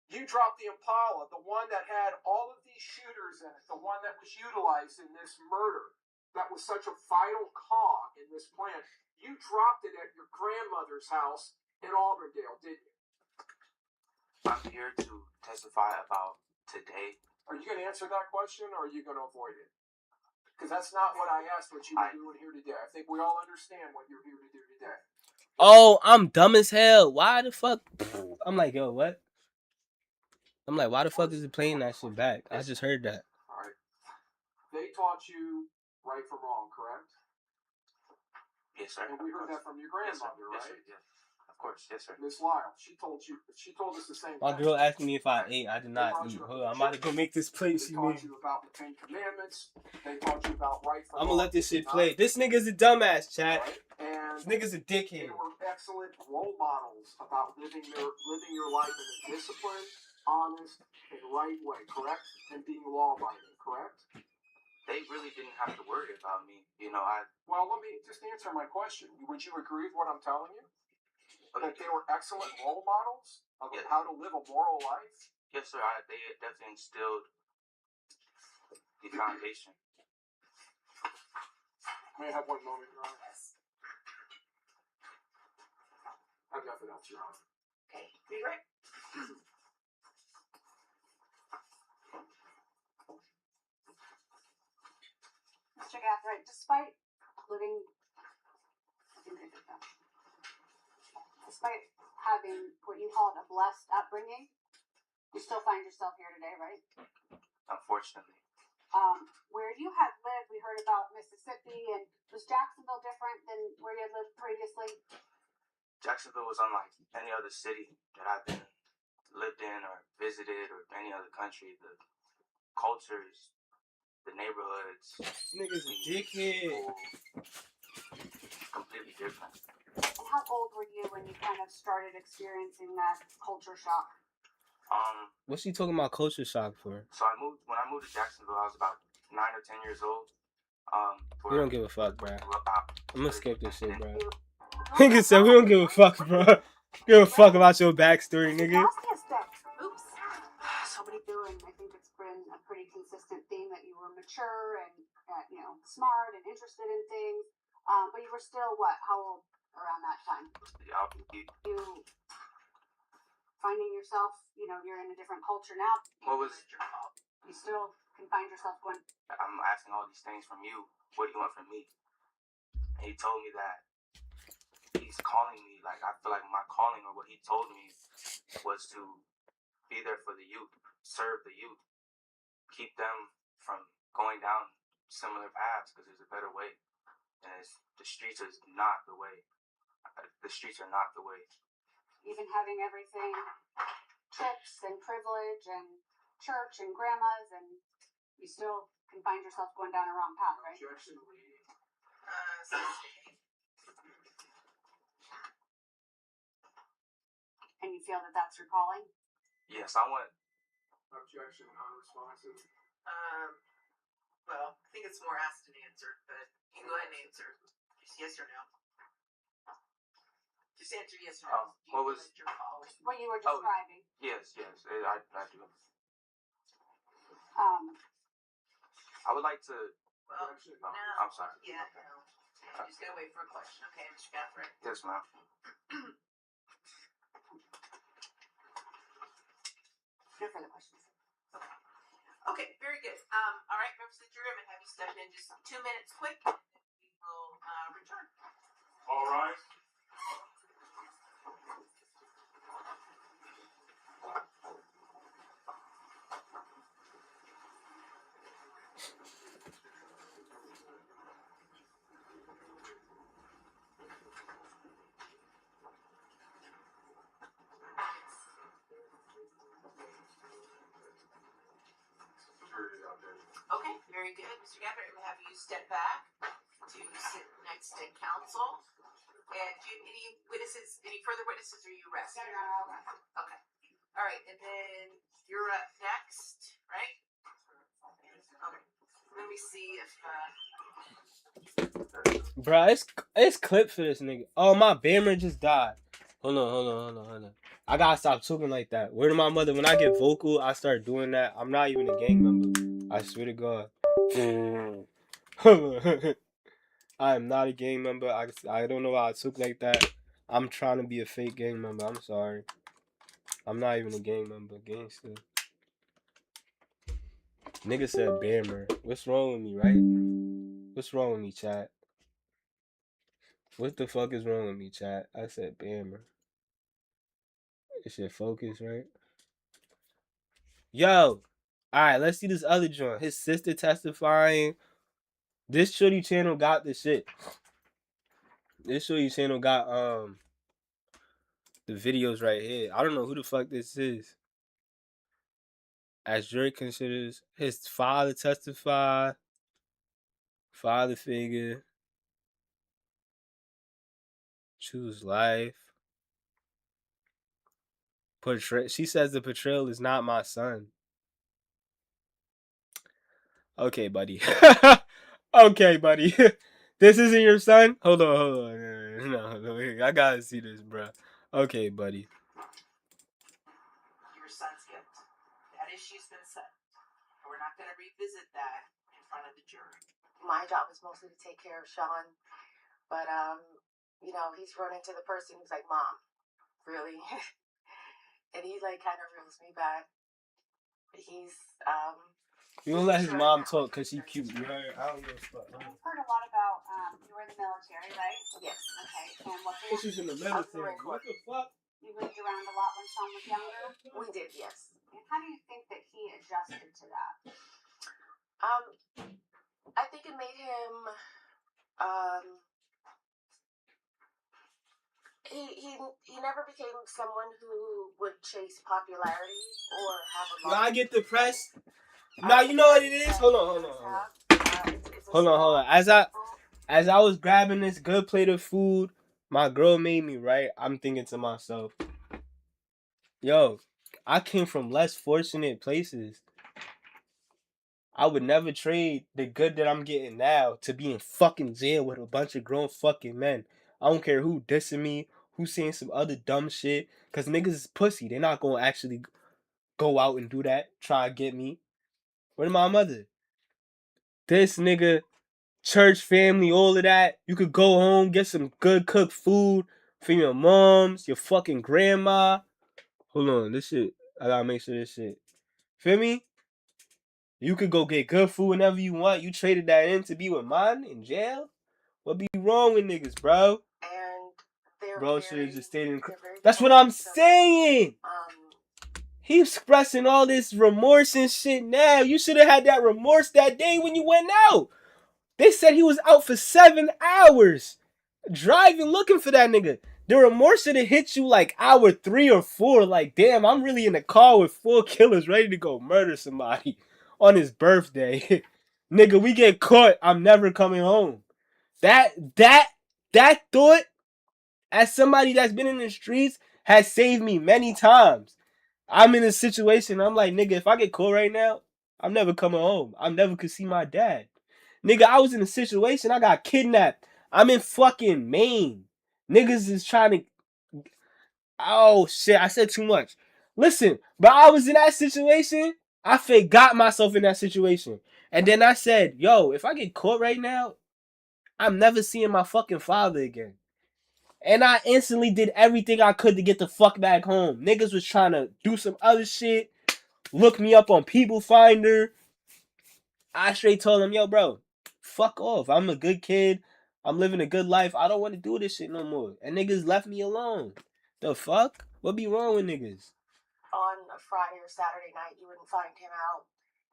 You dropped the Impala, the one that had all of these shooters in it, the one that was utilized in this murder, that was such a vital cog in this plan. You dropped it at your grandmother's house in Auburndale, didn't you? I'm here to testify about today. Are you going to answer that question, or are you going to avoid it? Because that's not what I asked what you were doing here today. I think we all understand what you're here to do today. Oh, I'm dumb as hell. Why the fuck? I'm like, yo, what? I'm like, why the fuck is it playing that shit back? I just heard that. All right. They taught you right from wrong, correct? Yes, sir. And we heard that from your grandmother, yes, right? Yes, of course, yes, sir. Miss Lyle, she told us the same My thing. girl asked me if I ate. I did not eat. Hold on, I'm about to go make this plate They she taught made. you about the 10 Commandments. They taught you about right from I'm wrong. gonna let this shit play. This nigga's a dumbass, chat. Right? And This nigga's a they dickhead. were excellent role models about living your life in a disciplined, honest, and right way, correct? And being law-abiding, correct? They really didn't have to worry about me. Well, let me just answer my question. Would you agree with what I'm telling you? That they were excellent role models of how to live a moral life? Yes, sir. They definitely instilled the foundation. May I have one moment, Your Honor? I have nothing else, Your Honor. Okay. Be right. Mr. Gathright, despite living, despite having what you called a blessed upbringing, you still find yourself here today, right? Unfortunately. Where you had lived, we heard about Mississippi, and was Jacksonville different than where you had lived previously? Jacksonville was unlike any other city that I've lived in or visited or any other country. The cultures, the neighborhoods. This nigga's a dickhead. Completely different. And how old were you when you kind of started experiencing that culture shock? What's she talking about culture shock for? So when I moved to Jacksonville, I was about 9 or 10 years old. We don't give a fuck, bro. I'm gonna skip this shit, bro. You Nigga said we don't give a fuck, bro. Give a fuck about your backstory, nigga. Oops. Somebody doing. I think it's been a pretty consistent theme that you were mature and smart and interested in things. But you were still what? How old around that time? You finding yourself, you're in a different culture now. You still can find yourself going. I'm asking all these things from you. What do you want from me? And he told me that he's calling me. Like, I feel like my calling, or what he told me, was to be there for the youth, serve the youth, keep them from going down similar paths, because there's a better way. And the streets is not the way. The streets are not the way. Even having everything, chips and privilege and church and grandmas, and you still can find yourself going down a wrong path, right? Objection. And you feel that that's your calling? Yes, I want. Objection, non-responsive. Well, I think it's more asked and answered, but you can go ahead and answer. Just yes or no. Just answer yes or no. Do you What feel was- it's your calling? What you were describing. Yes, I do. I would like to. Well, Objection. no. I'm sorry. Yeah, Okay. no. Yeah, just gotta wait for a question. Okay, Mr. Gafford. Yes, ma'am. No further questions. Okay, very good. All right, members of the jury, I'm gonna have you step in just 2 minutes quick, and then we will return. All right. Okay, very good. Mr. Gafford, I'm gonna have you step back to sit next to counsel. And do you, any witnesses, any further witnesses, or are you resting? No, Your Honor, I'll Okay. All right, and then you're up next, right? Okay. Let me see if Bruh, it's clip for this nigga. Oh, my Bammer just died. Hold on. I gotta stop talking like that. Word to my mother, when I get vocal, I start doing that. I'm not even a gang member. I swear to God. I am not a gang member. I don't know why I talk like that. I'm trying to be a fake gang member. I'm sorry. I'm not even a gang member. Gangster. Nigga said Bammer. What's wrong with me, right? What's wrong with me, chat? What the fuck is wrong with me, chat? I said Bammer. This shit focus, right? Yo! Alright, let's see this other joint. His sister testifying. This shorty channel got the shit. This shorty channel got the videos right here. I don't know who the fuck this is. As jury considers his father testify. Father figure. Choose life. She says the portrayal is not my son. Okay, buddy. Okay, buddy. This isn't your son? Hold on. No, I gotta see this, bro. Okay, buddy. your son's guilt. That issue's been set. We're not gonna revisit that in front of the jury. My job is mostly to take care of Sean, but you know, he's running to the person who's like, "Mom, really?" And he like kind of reels me back. He's You don't let his mom talk because she cute. You heard? I don't give a fuck. I've heard a lot about you were in the military, right? yes. Okay. And what She's in the military. What the fuck? you moved around a lot when Sean was younger? We did, yes. And how do you think that he adjusted to that? I think it made him he never became someone who would chase popularity or have a When I lot. get depressed. Now you know what it is? Hold on. Hold on. As I was grabbing this good plate of food, my girl made me, right? I'm thinking to myself, yo, I came from less fortunate places. I would never trade the good that I'm getting now to be in fucking jail with a bunch of grown fucking men. I don't care who dissing me, who saying some other dumb shit, cause niggas is pussy. They're not gonna actually go out and do that, try to get me. Where's my mother? This nigga, church family, all of that. You could go home, get some good cooked food for your moms, your fucking grandma. Hold on, this shit. I gotta make sure this shit. Feel me? You could go get good food whenever you want. You traded that in to be with mine in jail? What be wrong with niggas, bro? And they're Bro should have just stayed in. they're very That's what I'm so, saying. He's expressing all this remorse and shit now. You should have had that remorse that day when you went out. They said he was out for 7 hours driving looking for that nigga. The remorse should have hit you like hour 3 or 4. Like, damn, I'm really in a car with 4 killers ready to go murder somebody on his birthday. Nigga, we get caught. I'm never coming home. That thought, as somebody that's been in the streets, has saved me many times. I'm in a situation, I'm like, nigga, if I get caught right now, I'm never coming home. I never could see my dad. Nigga, I was in a situation, I got kidnapped. I'm in fucking Maine. Niggas is trying to... Oh, shit, I said too much. Listen, but I was in that situation. I forgot myself in that situation. And then I said, yo, if I get caught right now, I'm never seeing my fucking father again. And I instantly did everything I could to get the fuck back home. Niggas was trying to do some other shit. Look me up on People Finder. I straight told him, yo, bro, fuck off. I'm a good kid. I'm living a good life. I don't want to do this shit no more. And niggas left me alone. The fuck? What be wrong with niggas? On a Friday or Saturday night, you wouldn't find him out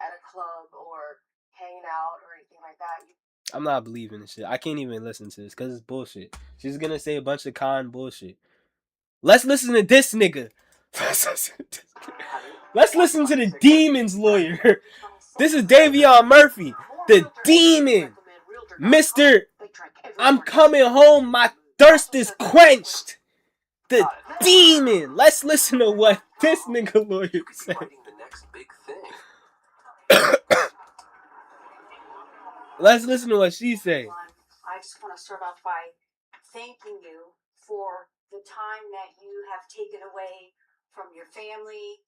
at a club or hanging out or anything like that. I'm not believing this shit. I can't even listen to this because it's bullshit. She's gonna say a bunch of con bullshit. Let's listen to this nigga. Let's listen to the demon's lawyer. This is Davion Murphy, the demon. Mr. I'm coming home, my thirst is quenched. The demon. Let's listen to what this nigga lawyer said. Let's listen to what she said. I just want to start off by thanking you for the time that you have taken away from your family.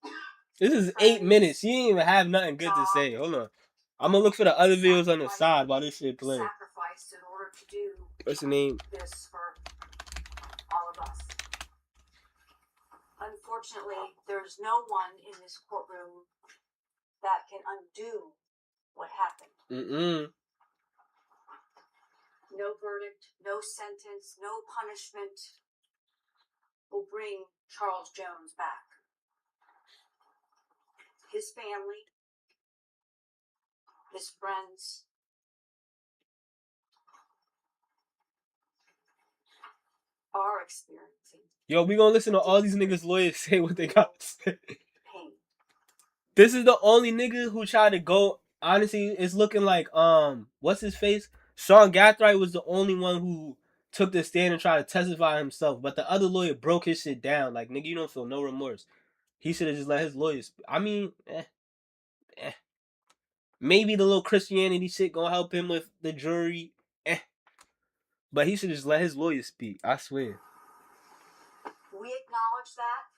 This is 8 minutes. She ain't even have nothing good to say. Hold on. I'm gonna look for the other videos on the side while this shit playing. Sacrificed in order to do What's the name? this for all of us. Unfortunately, there's no one in this courtroom that can undo what happened. No verdict, no sentence, no punishment will bring Charles Jones back. His family, his friends, are experiencing. Yo, we gonna listen to all these niggas lawyers say what they got to say. Pain. This is the only nigga who tried to go. Honestly, it's looking like what's his face? Sean Gathright was the only one who took the stand and tried to testify himself. But the other lawyer broke his shit down. Like, nigga, you don't feel no remorse. He should have just let his lawyers. I mean, maybe the little Christianity shit gonna help him with the jury. But he should just let his lawyers speak. I swear. We acknowledge that,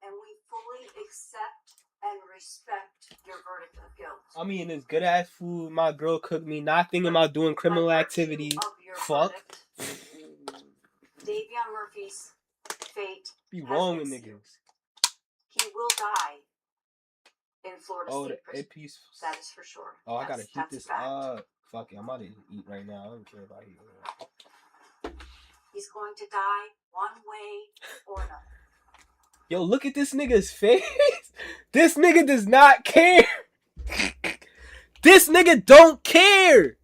and we fully accept and respect your verdict of guilt. I'm eating this good ass food my girl cooked me, not thinking about doing criminal activity. Fuck. Davion Murphy's fate. Be wrong with niggas. He will die in Florida State Prison. That is for sure. Oh, I gotta heat this up. Fuck it, I'm about to eat right now. I don't care about eating. He's going to die one way or another. Yo, look at this nigga's face. This nigga does not care. This nigga don't care.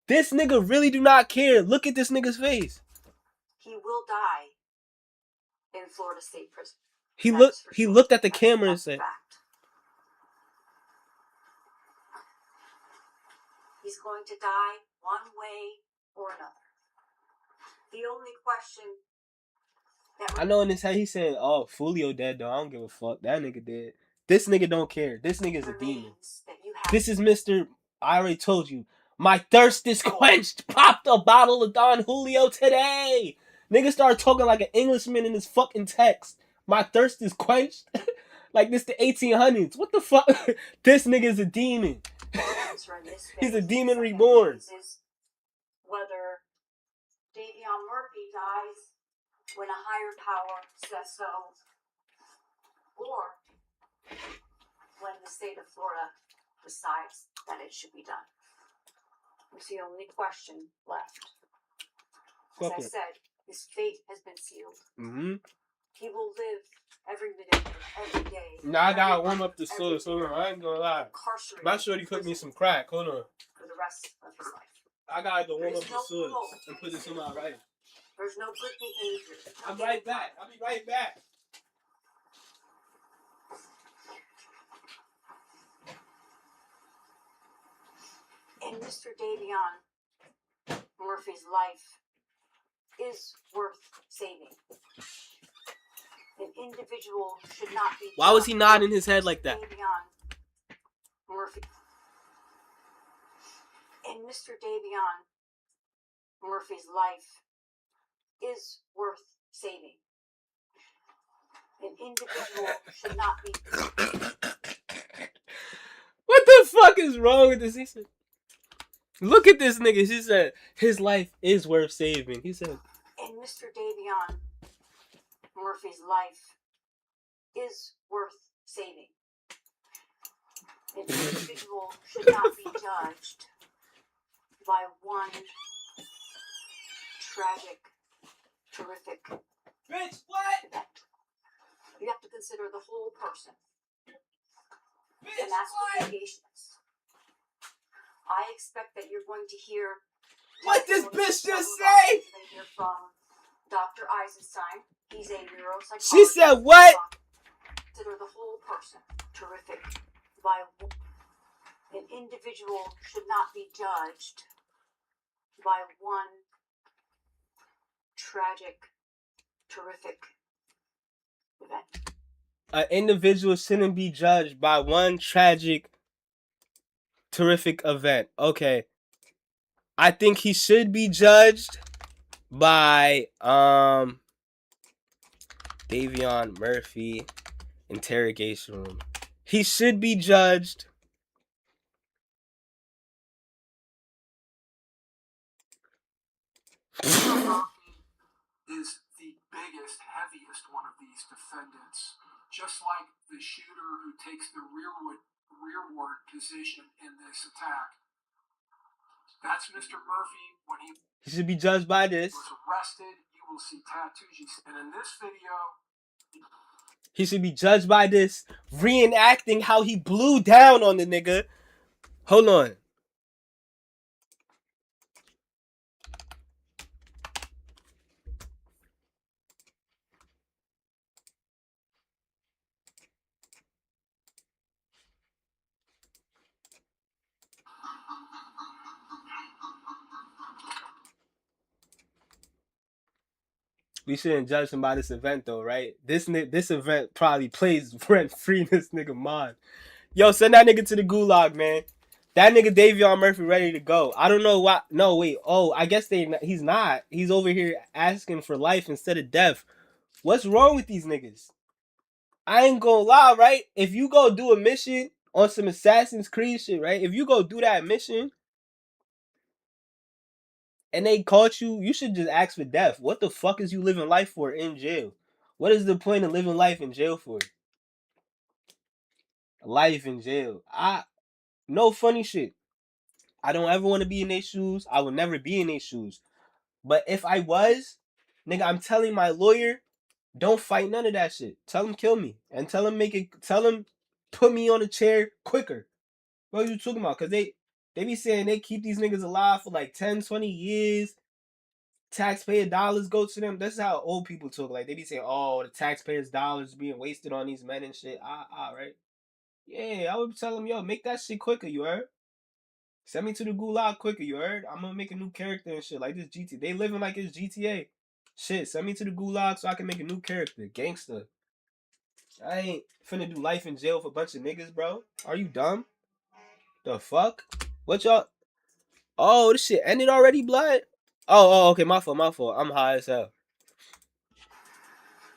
This nigga really do not care. Look at this nigga's face. He will die in Florida State Prison. He looked at the camera and said, he's going to die one way or another. The only question that I know in his head he said, oh, Fulio dead though. I don't give a fuck. That nigga dead. This nigga don't care. This nigga's a demon. This is Mr. I already told you. My thirst is quenched. Popped a bottle of Don Julio today. Nigga started talking like an Englishman in his fucking text. My thirst is quenched. Like this the 1800s. What the fuck? This nigga's a demon. He's a demon reborn. Whether Davion Murphy dies when a higher power says so, or when the state of Florida decides that it should be done. It's the only question left. As I said, his fate has been sealed. He will live every minute, every day. Now I gotta warm up the sauce. Hold on, I ain't gonna lie. My shorty cooked me some crack. Hold on. For the rest of his life. I gotta go warm up the sauce and put this in my right. There's no good behavior. I'm right back. I'll be right back. And Mr. Davion Murphy's life is worth saving. An individual should not be. Why was he nodding his head like that? Davion Murphy. And Mr. Davion Murphy's life is worth saving. An individual should not be. What the fuck is wrong with this? He said, look at this nigga. He said, his life is worth saving. He said, and Mr. Davion Murphy's life is worth saving. An individual should not be judged by one tragic, terrific bitch, what? event. You have to consider the whole person. Bitch, And that's what? what litigation is. I expect that you're going to hear What this bitch just say? You're going to hear from Dr. Eisenstein. He's a neuropsychologist. She said what? Consider the whole person terrific. By an individual should not be judged by one tragic, terrific event. An individual shouldn't be judged by one tragic, terrific event. Okay. I think he should be judged by Davion Murphy interrogation room. He should be judged. Is the biggest, heaviest one of these defendants, just like the shooter who takes the rearward position in this attack. That's Mr. Murphy when he should be judged by this. Was arrested. You will see tattoos. And in this video, he should be judged by this, reenacting how he blew down on the nigga. Hold on. We shouldn't judge him by this event though, right? This event probably plays rent free in this nigga mind. Yo, send that nigga to the gulag, man. That nigga Davion Murphy ready to go. I don't know why. No, wait. Oh, I guess he's not. He's over here asking for life instead of death. What's wrong with these niggas? I ain't gonna lie, right? If you go do a mission on some Assassin's Creed shit, right? If you go do that mission and they caught you, you should just ask for death. What the fuck is you living life for in jail? What is the point of living life in jail for? Life in jail. No funny shit. I don't ever want to be in their shoes. I will never be in their shoes. But if I was, nigga, I'm telling my lawyer, don't fight none of that shit. Tell him kill me. And tell him put me on a chair quicker. What are you talking about? Because they be saying they keep these niggas alive for like 10, 20 years. Taxpayer dollars go to them. That's how old people talk. Like, they be saying, oh, the taxpayers' dollars being wasted on these men and shit. Right? Yeah, I would tell them, yo, make that shit quicker, you heard? Send me to the gulag quicker, you heard? I'm gonna make a new character and shit. Like this GTA. They living like it's GTA. Shit, send me to the gulag so I can make a new character. Gangster. I ain't finna do life in jail for a bunch of niggas, bro. Are you dumb? The fuck? What y'all? Oh, this shit ended already, blood? Oh, okay, my fault. I'm high as hell.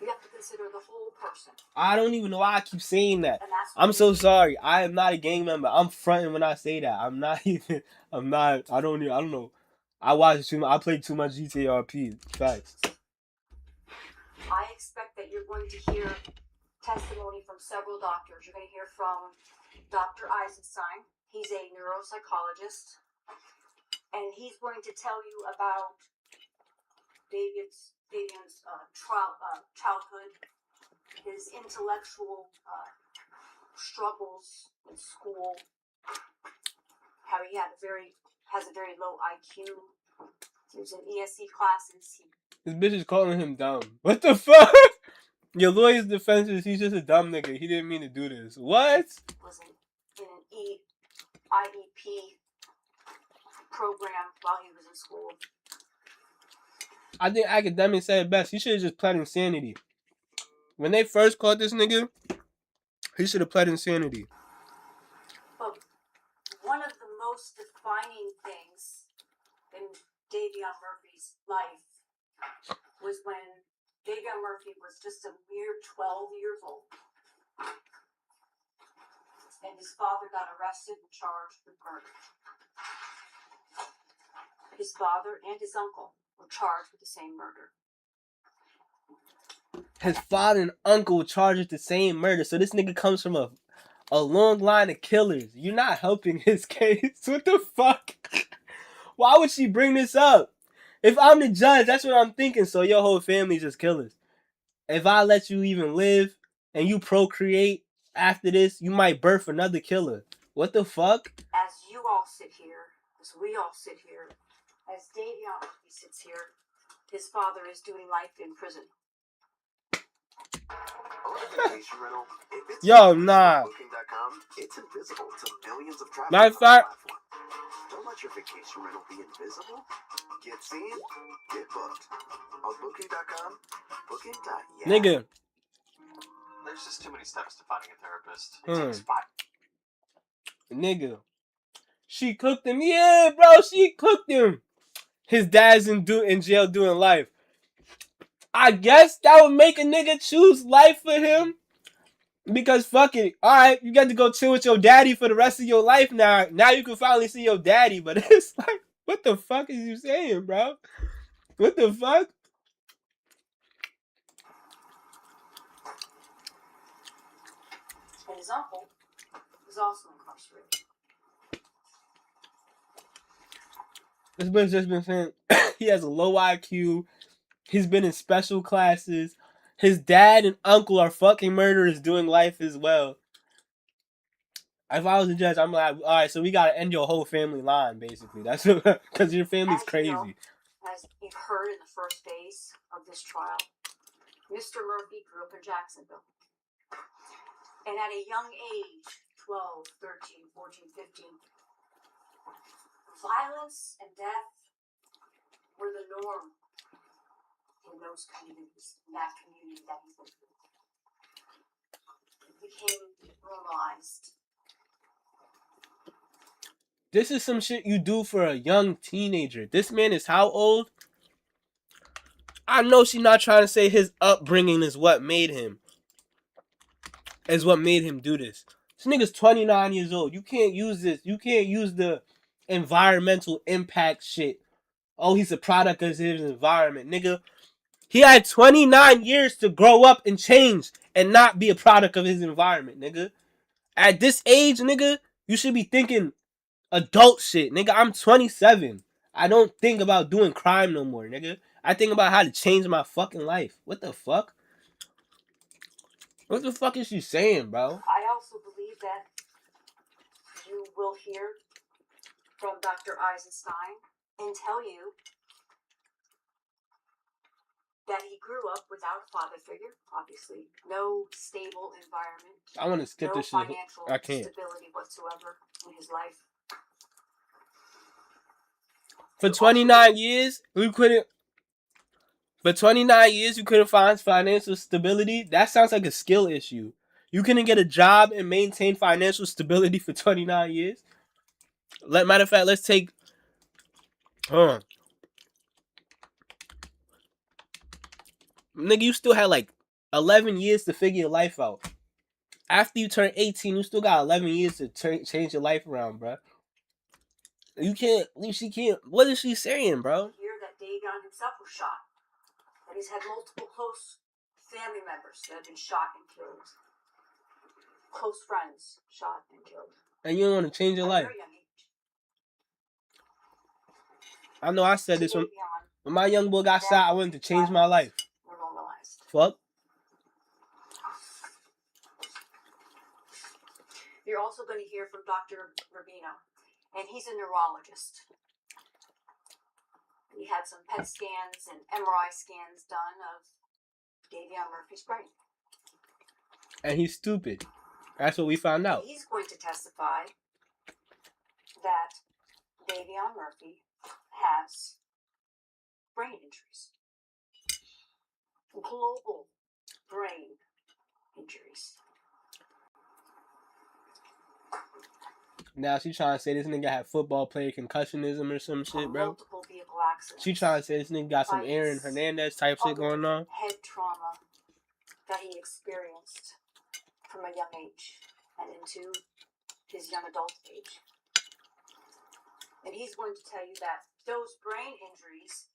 You have to consider the whole person. I don't even know why I keep saying that. I'm so sorry. I am not a gang member. I'm fronting when I say that. I don't know. I played too much GTA RP. Facts. I expect that you're going to hear testimony from several doctors. You're going to hear from Dr. Eisenstein. He's a neuropsychologist. And he's going to tell you about Davion's childhood, his intellectual struggles in school, how he has a very low IQ. He was in ESC classes. This bitch is calling him dumb. What the fuck? Your lawyer's defense is he's just a dumb nigga. He didn't mean to do this. What? Was in an IEP program while he was in school. I think academics said it best. He should have just pled insanity. When they first caught this nigga, he should have pled insanity. But one of the most defining things in Davion Murphy's life was when Davion Murphy was just a mere 12 years old. And his father got arrested and charged with murder. His father and his uncle were charged with the same murder. His father and uncle were charged with the same murder. So this nigga comes from a long line of killers. You're not helping his case. What the fuck? Why would she bring this up? If I'm the judge, that's what I'm thinking. So your whole family's just killers. If I let you even live and you procreate after this, you might birth another killer. What the fuck? As you all sit here, as we all sit here, as Davion sits here, his father is doing life in prison. Yo, nah. It's invisible to millions of travelers. Matter of fact, don't let your vacation rental be invisible. Get seen, get booked. On Booking.com, Booking.yeah. nigga. There's just too many steps to finding a therapist. It takes 5. Nigga. She cooked him. Yeah, bro, she cooked him. His dad's in jail doing life. I guess that would make a nigga choose life for him. Because fuck it. Alright, you got to go chill with your daddy for the rest of your life now. Now you can finally see your daddy. But it's like, what the fuck is you saying, bro? What the fuck? And his uncle is also incarcerated. This bitch just been saying he has a low IQ. He's been in special classes. His dad and uncle are fucking murderers doing life as well. If I was a judge, I'm like, all right, so we gotta end your whole family line, basically. That's because your family's crazy. You know, as you've heard in the first days of this trial, Mr. Murphy grew up in Jacksonville. And at a young age, 12, 13, 14, 15, violence and death were the norm in those communities, in that community that he lived in. It became normalized. This is some shit you do for a young teenager. This man is how old? I know she's not trying to say his upbringing is what made him. Is what made him do this. This nigga's 29 years old. You can't use this. You can't use the environmental impact shit. Oh, he's a product of his environment. Nigga, he had 29 years to grow up and change and not be a product of his environment, nigga. At this age, nigga, you should be thinking adult shit, nigga. I'm 27. I don't think about doing crime no more, nigga. I think about how to change my fucking life. What the fuck? What the fuck is she saying, bro? I also believe that you will hear from Dr. Eisenstein and tell you that he grew up without a father figure, obviously. No stable environment. I want to skip this shit. No financial I can't. stability whatsoever in his life. For 29 years, we couldn't. For 29 years, you couldn't find financial stability. That sounds like a skill issue. You couldn't get a job and maintain financial stability for 29 years. Matter of fact, let's take. Nigga, you still had like 11 years to figure your life out. After you turn 18, you still got 11 years to change your life around, bro. You can't. She can't. What is she saying, bro? Hear that Davion himself was shot. That he's had multiple close family members that have been shot and killed. Close friends shot and killed. And you don't want to change your life. Very young age. I know I said this when my young boy got shot. I wanted to change my life. Were normalized. Fuck. You're also going to hear from Dr. Rubino, and he's a neurologist. We had some PET scans and MRI scans done of Davion Murphy's brain. And he's stupid. That's what we found out. He's going to testify that Davion Murphy has brain injuries. Global brain injuries. Now she trying to say this nigga had football player concussionism or some shit, bro. Multiple vehicle accidents. She trying to say this nigga got some Aaron Hernandez type shit going on. Head trauma that he experienced from a young age and into his young adult age. And he's going to tell you that those brain injuries,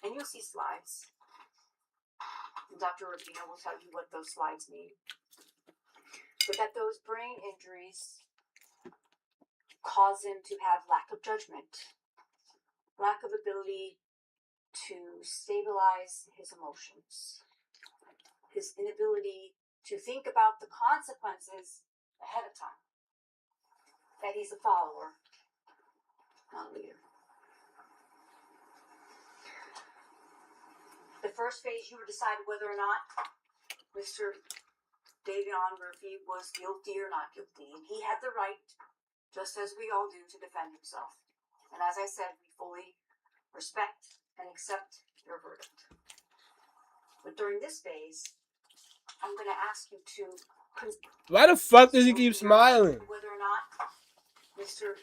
and you'll see slides, and Dr. Rubino will tell you what those slides mean, but that those brain injuries cause him to have lack of judgment, lack of ability to stabilize his emotions, his inability to think about the consequences ahead of time, that he's a follower, not a leader. The first phase, you were deciding whether or not Mr. Davion Murphy was guilty or not guilty, and he had the right, just as we all do, to defend himself. And as I said, we fully respect and accept your verdict. But during this phase, I'm going to ask you to... Why the fuck does he keep smiling? Whether or not Mr.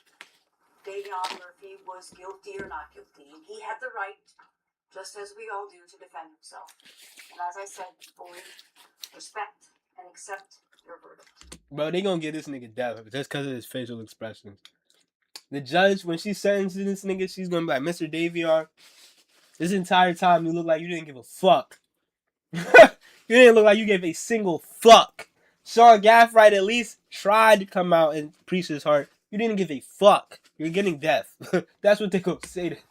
Davion Murphy was guilty or not guilty, and he had the right, just as we all do, to defend himself. And as I said, we fully respect and accept your verdict. Bro, they gonna give this nigga death just because of his facial expressions. The judge, when she sentences this nigga, she's gonna be like, Mr. Davion, this entire time you look like you didn't give a fuck. You didn't look like you gave a single fuck. Sean Gaffright at least tried to come out and preach his heart. You didn't give a fuck. You're getting death. That's what they gonna say to him.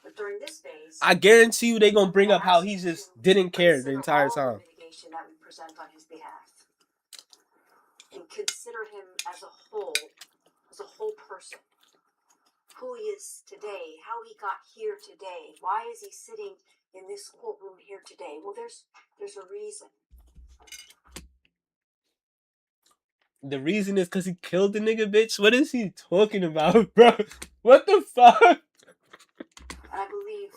But during this phase, I guarantee you they gonna bring up how he just didn't care the entire time. the mitigation that we present on his behalf. And consider him as a whole person. Who he is today, how he got here today, why is he sitting in this courtroom here today? Well, there's a reason. The reason is because he killed the nigga, bitch. What is he talking about, bro? What the fuck? And I believe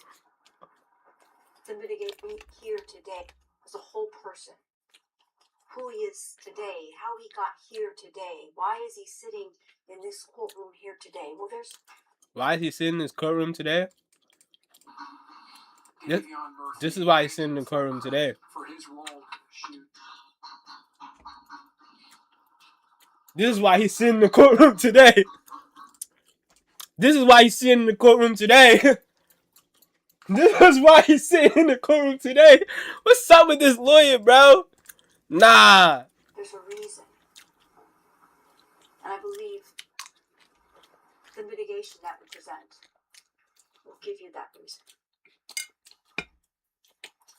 the mitigation here today as a whole person. Who he is today, how he got here today, why is he sitting in this courtroom here today? Well, Why is he sitting in this courtroom today? This is why he's sitting in the courtroom today. For his role, shoot. This is why he's sitting in the courtroom today. This is why he's sitting in the courtroom today. This is why he's sitting in the courtroom today. What's up with this lawyer, bro? Nah. there's a reason. And I believe the mitigation that we present will give you that reason.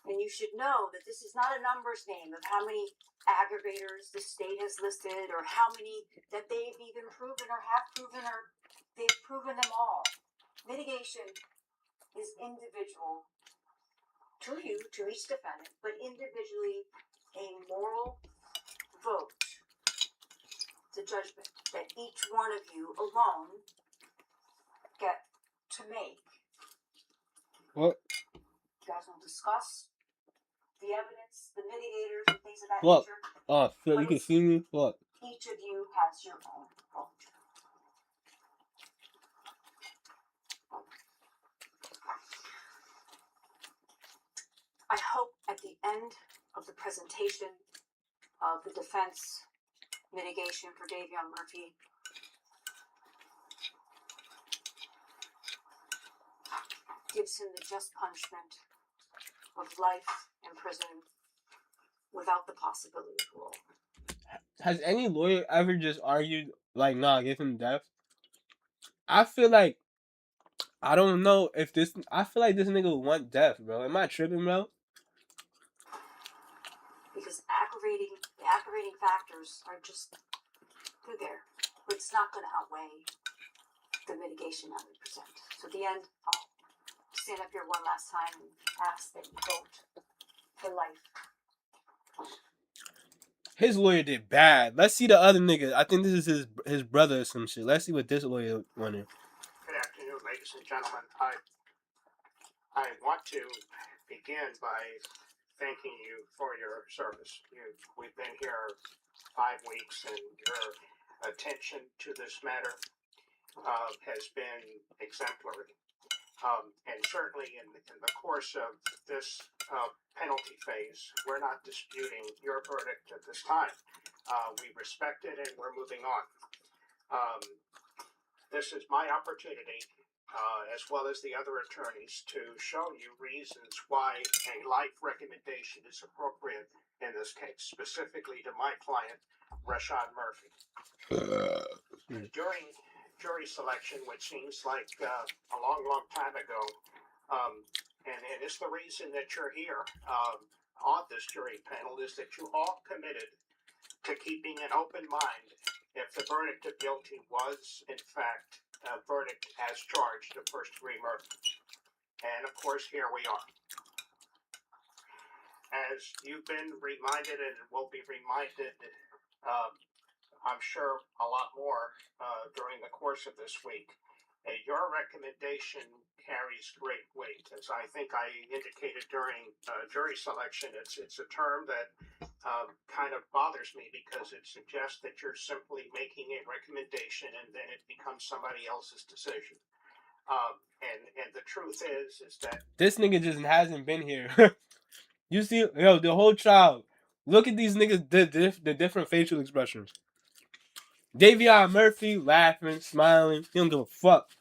And you should know that this is not a numbers game of how many aggravators the state has listed or how many that they've even proven or have proven or they've proven them all. Mitigation is individual to you, to each defendant, but individually a moral vote. It's a judgment that each one of you alone get to make. What? You guys will discuss the evidence, the mitigators, and things of that What? nature. Oh, Phil, you can see me? What? Each of you has your own vote. I hope at the end of the presentation of the defense mitigation for Davion Murphy, gives him the just punishment of life in prison without the possibility of parole. Has any lawyer ever just argued, like, nah, give him death? I feel like, I don't know if this, I feel like this nigga would want death, bro. Am I tripping, bro? Because the aggravating factors are just, they're there. But it's not going to outweigh the mitigation that we present. So at the end, I'll stand up here one last time and ask that you vote for life. His lawyer did bad. Let's see the other nigga. I think this is his brother or some shit. Let's see what this lawyer wanted. Good afternoon, ladies and gentlemen. I want to begin by thanking you for your service. We've been here 5 weeks, and your attention to this matter has been exemplary. And certainly in the course of this penalty phase, we're not disputing your verdict at this time. We respect it, and we're moving on. This is my opportunity, as well as the other attorneys, to show you reasons why a life recommendation is appropriate in this case, specifically to my client, Rashad Murphy. During jury selection, which seems like a long, long time ago, and it's the reason that you're here on this jury panel, is that you all committed to keeping an open mind if the verdict of guilty was, in fact, a verdict as charged of first-degree murder. And, of course, here we are. As you've been reminded and will be reminded, I'm sure a lot more during the course of this week, your recommendation carries great weight. As I think I indicated during jury selection, it's a term that kind of bothers me because it suggests that you're simply making a recommendation and then it becomes somebody else's decision. And the truth is that this nigga just hasn't been here. You see, the whole trial. Look at these niggas, the different facial expressions. Davion Murphy laughing, smiling. He don't give a fuck.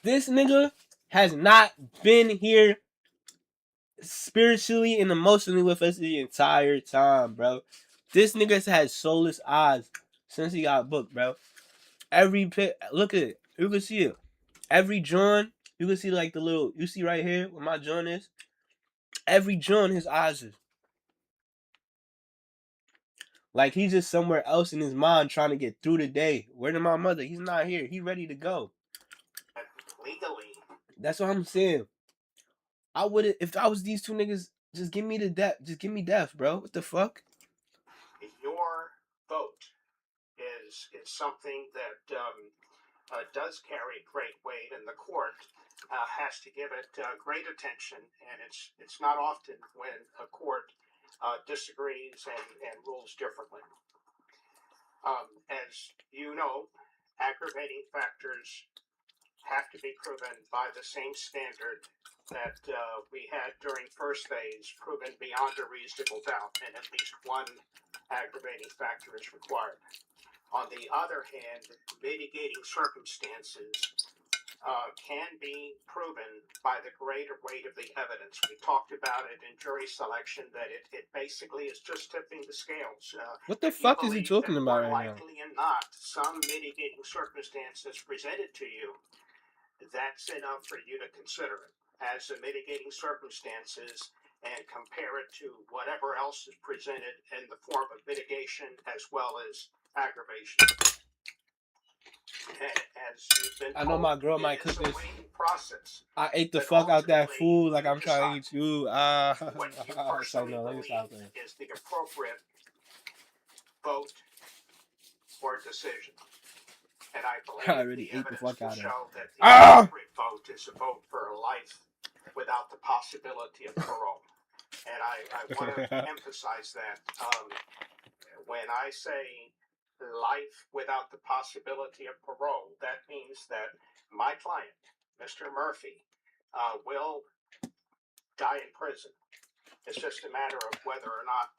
This nigga has not been here spiritually and emotionally with us the entire time, bro. This nigga's had soulless eyes since he got booked, bro. Every pit, look at it. You can see it. Every joint, you can see like the little, you see right here where my joint is. Every joint, his eyes is. Like he's just somewhere else in his mind trying to get through the day. Where did my mother? He's not here. He ready to go. legally, That's what I'm saying. I would, if I was these two niggas, just give me the death. Just give me death, bro. What the fuck? your vote is something that does carry great weight, and the court has to give it great attention. And it's not often when a court disagrees and rules differently. As you know, aggravating factors have to be proven by the same standard that we had during first phase, proven beyond a reasonable doubt, and at least one aggravating factor is required. On the other hand, mitigating circumstances can be proven by the greater weight of the evidence. We talked about it in jury selection that it basically is just tipping the scales. What the fuck is he talking about right now? Likely and not, some mitigating circumstances presented to you, that's enough for you to consider it as the mitigating circumstances and compare it to whatever else is presented in the form of mitigation as well as aggravation. As you've been told, I know my girl might cook this. Process. I ate the fuck out that food like I'm trying to eat you. What you personally believe is the appropriate vote or decision. And I believe I already ate the fuck out of it. Show that the appropriate vote is a vote for life without the possibility of parole. And I want to emphasize that. When I say life without the possibility of parole, that means that my client, Mr. Murphy, will die in prison. It's just a matter of whether or not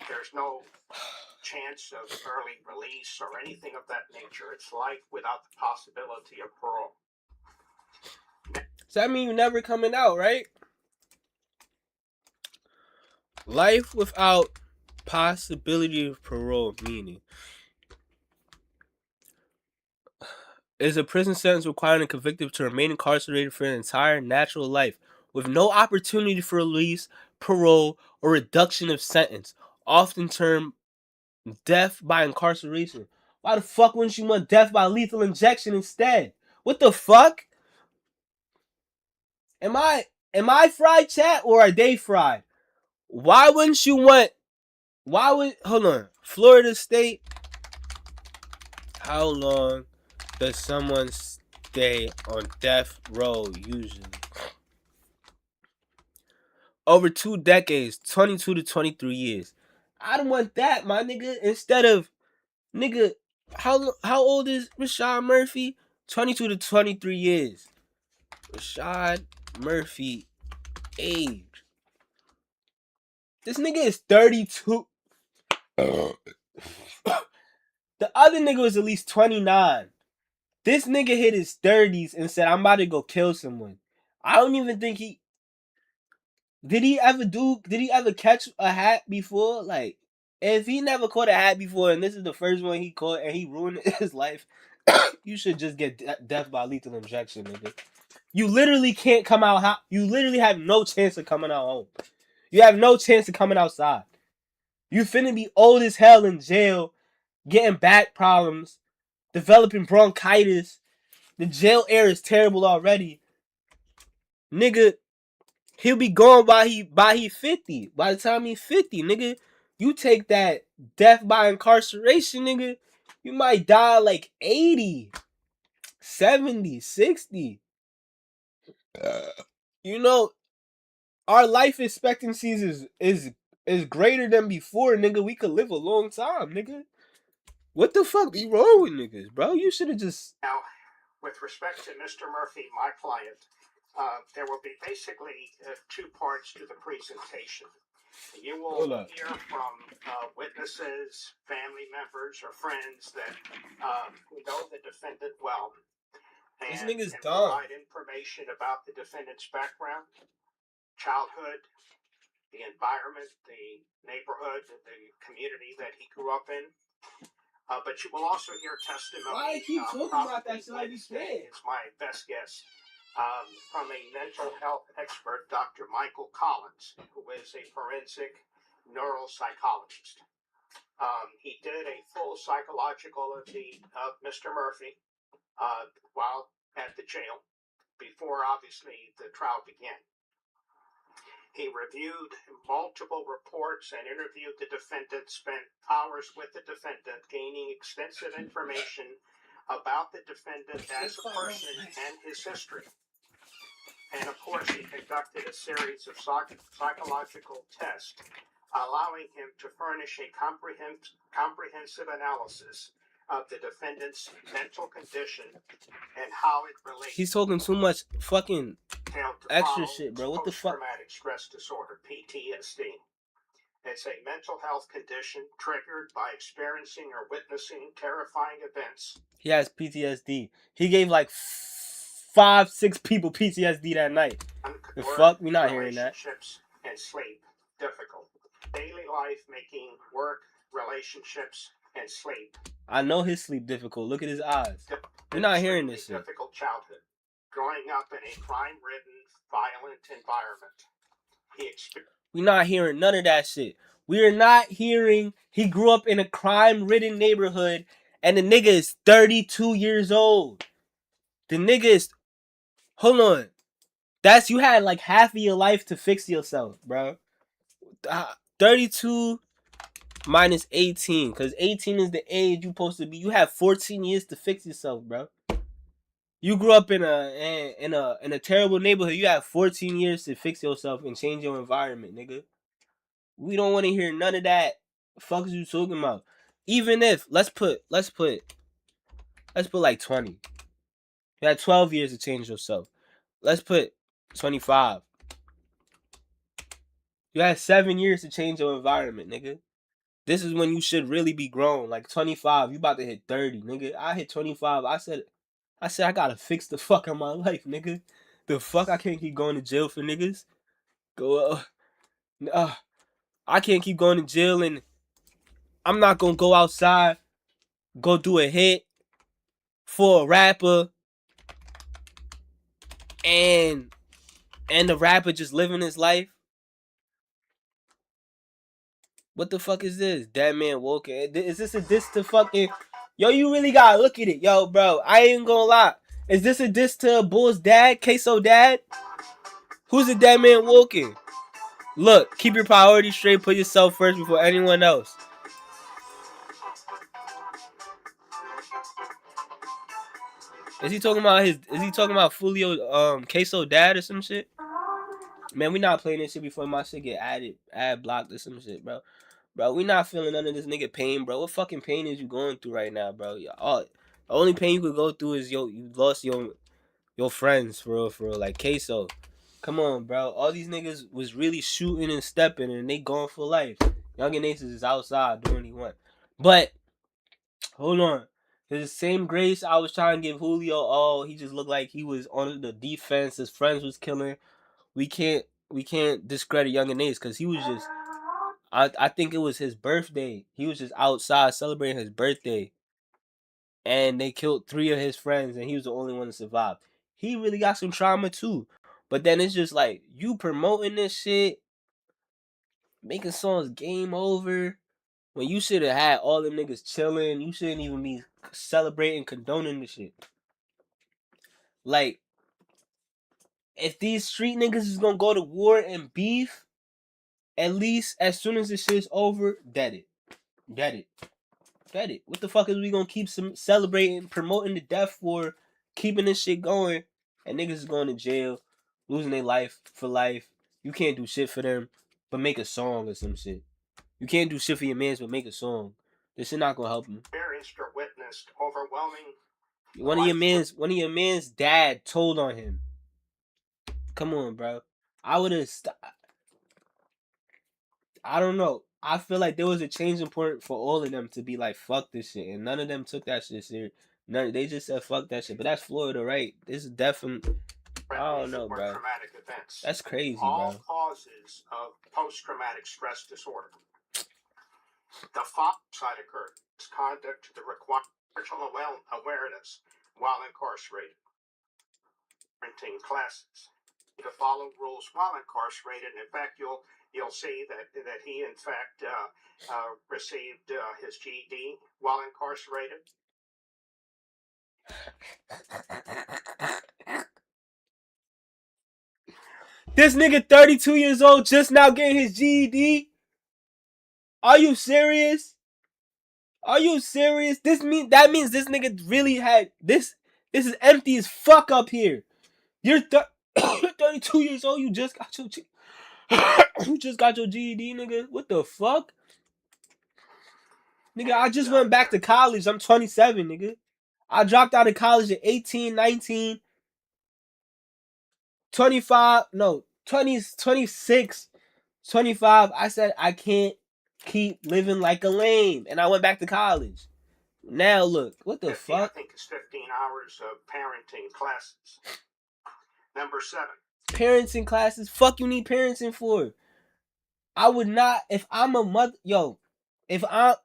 there's no chance of early release or anything of that nature. It's life without the possibility of parole. Does that mean you're never coming out, right? Life without possibility of parole, meaning is a prison sentence requiring a convicted to remain incarcerated for an entire natural life with no opportunity for release, parole, or reduction of sentence, often termed death by incarceration. Why the fuck wouldn't you want death by lethal injection instead? What the fuck? Am I fried, chat, or are they fried? Why wouldn't you want? Hold on? Florida State. How long does someone stay on death row usually? over 2 decades, 22 to 23 years. I don't want that, my nigga. Instead of, nigga, how old is Rashad Murphy? 22 to 23 years. Rashad Murphy age. This nigga is 32. The other nigga was at least 29. This nigga hit his 30s and said, I'm about to go kill someone. I don't even think he... Did he ever catch a hat before? Like, if he never caught a hat before and this is the first one he caught and he ruined his life, you should just get death by lethal injection, nigga. You literally can't come out. You literally have no chance of coming out home. You have no chance of coming outside. You finna be old as hell in jail, getting back problems, developing bronchitis. The jail air is terrible already. Nigga, he'll be gone by he 50. By the time he's 50, nigga, you take that death by incarceration, nigga, you might die like 80, 70, 60. You know, our life expectancies is greater than before, nigga. We could live a long time, nigga. What the fuck be wrong with niggas, bro? You should have just... Now, with respect to Mr. Murphy, my client, there will be basically 2 parts to the presentation. You will hear from witnesses, family members, or friends that who know the defendant well, and This nigga's can dumb. provide information about the defendant's background, childhood, the environment, the neighborhood, the community that he grew up in. But you will also hear testimony. Why keep talking about that shit like you scared? It's my best guess. From a mental health expert, Dr. Michael Collins, who is a forensic neuropsychologist. He did a full psychological of Mr. Murphy while at the jail, before obviously the trial began. He reviewed multiple reports and interviewed the defendant, spent hours with the defendant, gaining extensive information about the defendant as a person and his history. And of course, he conducted a series of psychological tests, allowing him to furnish a comprehensive analysis of the defendant's mental condition and how it relates. He's talking too much fucking extra shit, bro. What the fuck? Post-traumatic stress disorder, PTSD. It's a mental health condition triggered by experiencing or witnessing terrifying events. He has PTSD. He gave like 5-6 people PTSD that night. The fuck? We not hearing that. Relationships and sleep difficult. Daily life making work, relationships, and sleep. I know his sleep difficult. Look at his eyes. We're not hearing this shit. Difficult childhood. Growing up in a crime-ridden, violent environment. We're not hearing none of that shit. We're not hearing he grew up in a crime-ridden neighborhood and the nigga is 32 years old. The nigga is... Hold on. You had like half of your life to fix yourself, bro. 32 minus 18, because 18 is the age you supposed to be. You have 14 years to fix yourself, bro. You grew up in a terrible neighborhood. You have 14 years to fix yourself and change your environment, nigga. We don't want to hear none of that. Fuck is you talking about? Even if let's put like 20. You had 12 years to change yourself. Let's put 25. You had 7 years to change your environment, nigga. This is when you should really be grown. Like 25, you about to hit 30, nigga. I hit 25. I said I gotta fix the fuck in my life, nigga. The fuck, I can't keep going to jail for niggas. I can't keep going to jail and I'm not gonna go outside, go do a hit for a rapper, and the rapper just living his life. What the fuck is this? Dead man walking. Is this a diss to fucking... Yo, you really gotta look at it. Yo, bro, I ain't gonna lie. Is this a diss to Bull's dad? Queso dad? Who's the dead man walking? Look, keep your priorities straight. Put yourself first before anyone else. Is he talking about Fulio Queso dad or some shit? Man, we not playing this shit before my shit get ad blocked or some shit, bro. Bro, we not feeling none of this nigga pain, bro. What fucking pain is you going through right now, bro? The only pain you could go through is you lost your friends for real. Like Queso. Come on, bro. All these niggas was really shooting and stepping and they gone for life. Young and Aces is outside doing what he want. But hold on. The same grace I was trying to give Julio, he just looked like he was on the defense. His friends was killing. We can't discredit Young and Ace because he was just I think it was his birthday. He was just outside celebrating his birthday. And they killed 3 of his friends and he was the only one to survive. He really got some trauma too. But then it's just like you promoting this shit, making songs game over. When you should have had all them niggas chilling, you shouldn't even be celebrating, condoning this shit. Like, if these street niggas is gonna go to war and beef, at least as soon as this shit's over, dead it. What the fuck is we gonna keep celebrating, promoting the death for, keeping this shit going, and niggas is going to jail, losing their life for life. You can't do shit for them, but make a song or some shit. You can't do shit for your mans, but make a song. This shit not gonna help you. Experienced or witnessed overwhelming. One of your man's dad told on him. Come on, bro. I would have. I don't know. I feel like there was a changing point for all of them to be like, fuck this shit, and none of them took that shit serious. They just said fuck that shit. But that's Florida, right? This is definitely. I don't know, bro. Traumatic events. That's crazy, all bro. Causes of post-traumatic stress disorder. The side occurred. Conduct to require spiritual awareness while incarcerated. Parenting classes. To follow rules while incarcerated. And in fact, you'll see that he in fact received his GED while incarcerated. This nigga 32 years old just now getting his GED? Are you serious? That means this nigga really had this is empty as fuck up here. You're 32 years old, you just got your GED, nigga. What the fuck? Nigga, I just went back to college. I'm 27, nigga. I dropped out of college at 18, 19, 25, no, 20, 26, 25. I said I can't keep living like a lame. And I went back to college. Now look, what the fuck? I think it's 15 hours of parenting classes. Number 7. Parenting classes? Fuck you need parenting for? I would not, if I'm a mother, I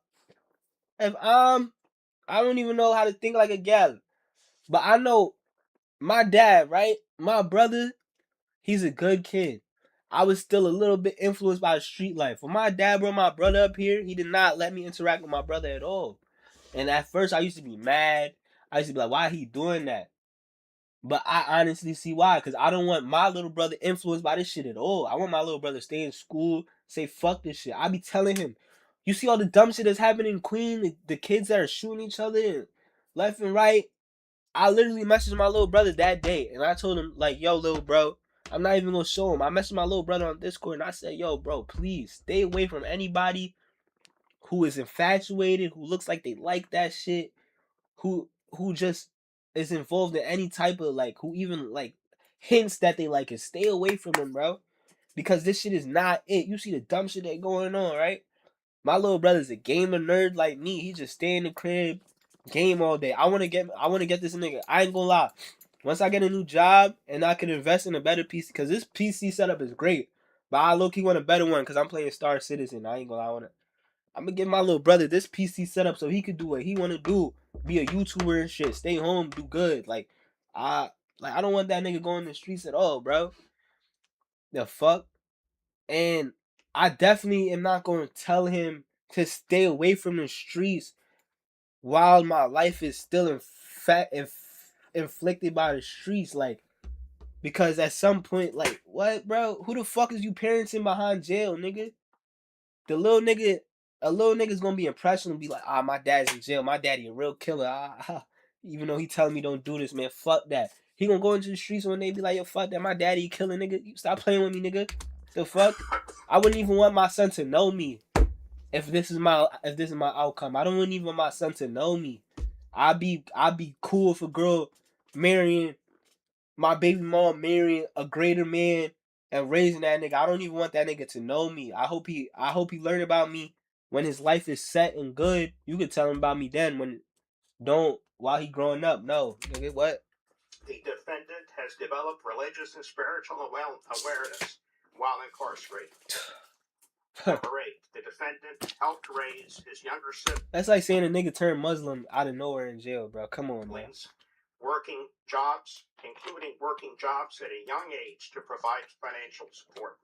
don't even know how to think like a gal. But I know my dad, right? My brother, he's a good kid. I was still a little bit influenced by the street life. When my dad brought my brother up here, he did not let me interact with my brother at all. And at first, I used to be mad. I used to be like, why he doing that? But I honestly see why. Because I don't want my little brother influenced by this shit at all. I want my little brother to stay in school, say fuck this shit. I be telling him, you see all the dumb shit that's happening in Queen? The kids that are shooting each other left and right? I literally messaged my little brother that day. And I told him, like, yo, little bro, I'm not even going to show him. I messaged my little brother on Discord and I said, yo, bro, please stay away from anybody who is infatuated, who looks like they like that shit, who just is involved in any type of like, who even like hints that they like it. Stay away from them, bro. Because this shit is not it. You see the dumb shit that going on, right? My little brother's a gamer nerd like me. He just stay in the crib, game all day. I wanna get this nigga. I ain't gonna lie. Once I get a new job and I can invest in a better PC, because this PC setup is great, but I low-key want a better one because I'm playing Star Citizen. I ain't gonna lie, I'm gonna give my little brother this PC setup so he could do what he wanna do, be a YouTuber and shit, stay home, do good. I don't want that nigga going in the streets at all, bro. The fuck? And I definitely am not gonna tell him to stay away from the streets while my life is still inflicted by the streets, like, because at some point, like, what, bro? Who the fuck is you parenting behind jail, nigga? A little nigga's gonna be impressed and be like, my dad's in jail. My daddy a real killer. Even though he telling me don't do this, man. Fuck that. He gonna go into the streets one day be like, yo, fuck that, my daddy killing nigga. You stop playing with me, nigga. The fuck? I wouldn't even want my son to know me if this is my outcome. I don't want even my son to know me. I'd be cool if a girl marrying my baby mom, marrying a greater man and raising that nigga. I don't even want that nigga to know me. I hope he learn about me when his life is set and good. You could tell him about me then. While he growing up. No, nigga, what? The defendant has developed religious and spiritual awareness while incarcerated. Number 8, the defendant helped raise his younger siblings. That's like saying a nigga turned Muslim out of nowhere in jail, bro. Come on, man. Working jobs, including working jobs at a young age to provide financial support.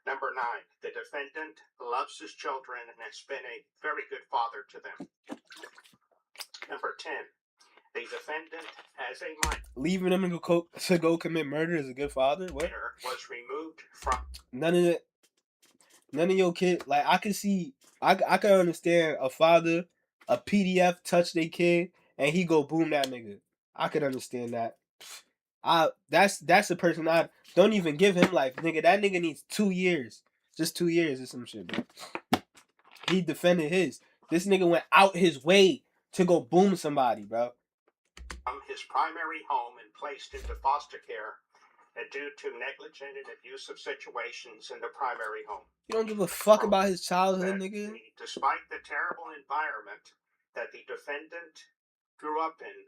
Number 9, the defendant loves his children and has been a very good father to them. Number 10, the defendant as a minor. Leaving him to go commit murder is a good father? What? Was removed from. None of your kids. Like, I can see, I can understand a father, a PDF touch their kid, and he go boom that nigga. I can understand that. That's the person I don't even give him life, nigga. That nigga needs 2 years. Just 2 years or some shit, bro. He defended his. This nigga went out his way to go boom somebody, bro. From his primary home and placed into foster care due to negligent and abusive situations in the primary home. You don't give a fuck about his childhood, nigga. Despite the terrible environment that the defendant grew up in,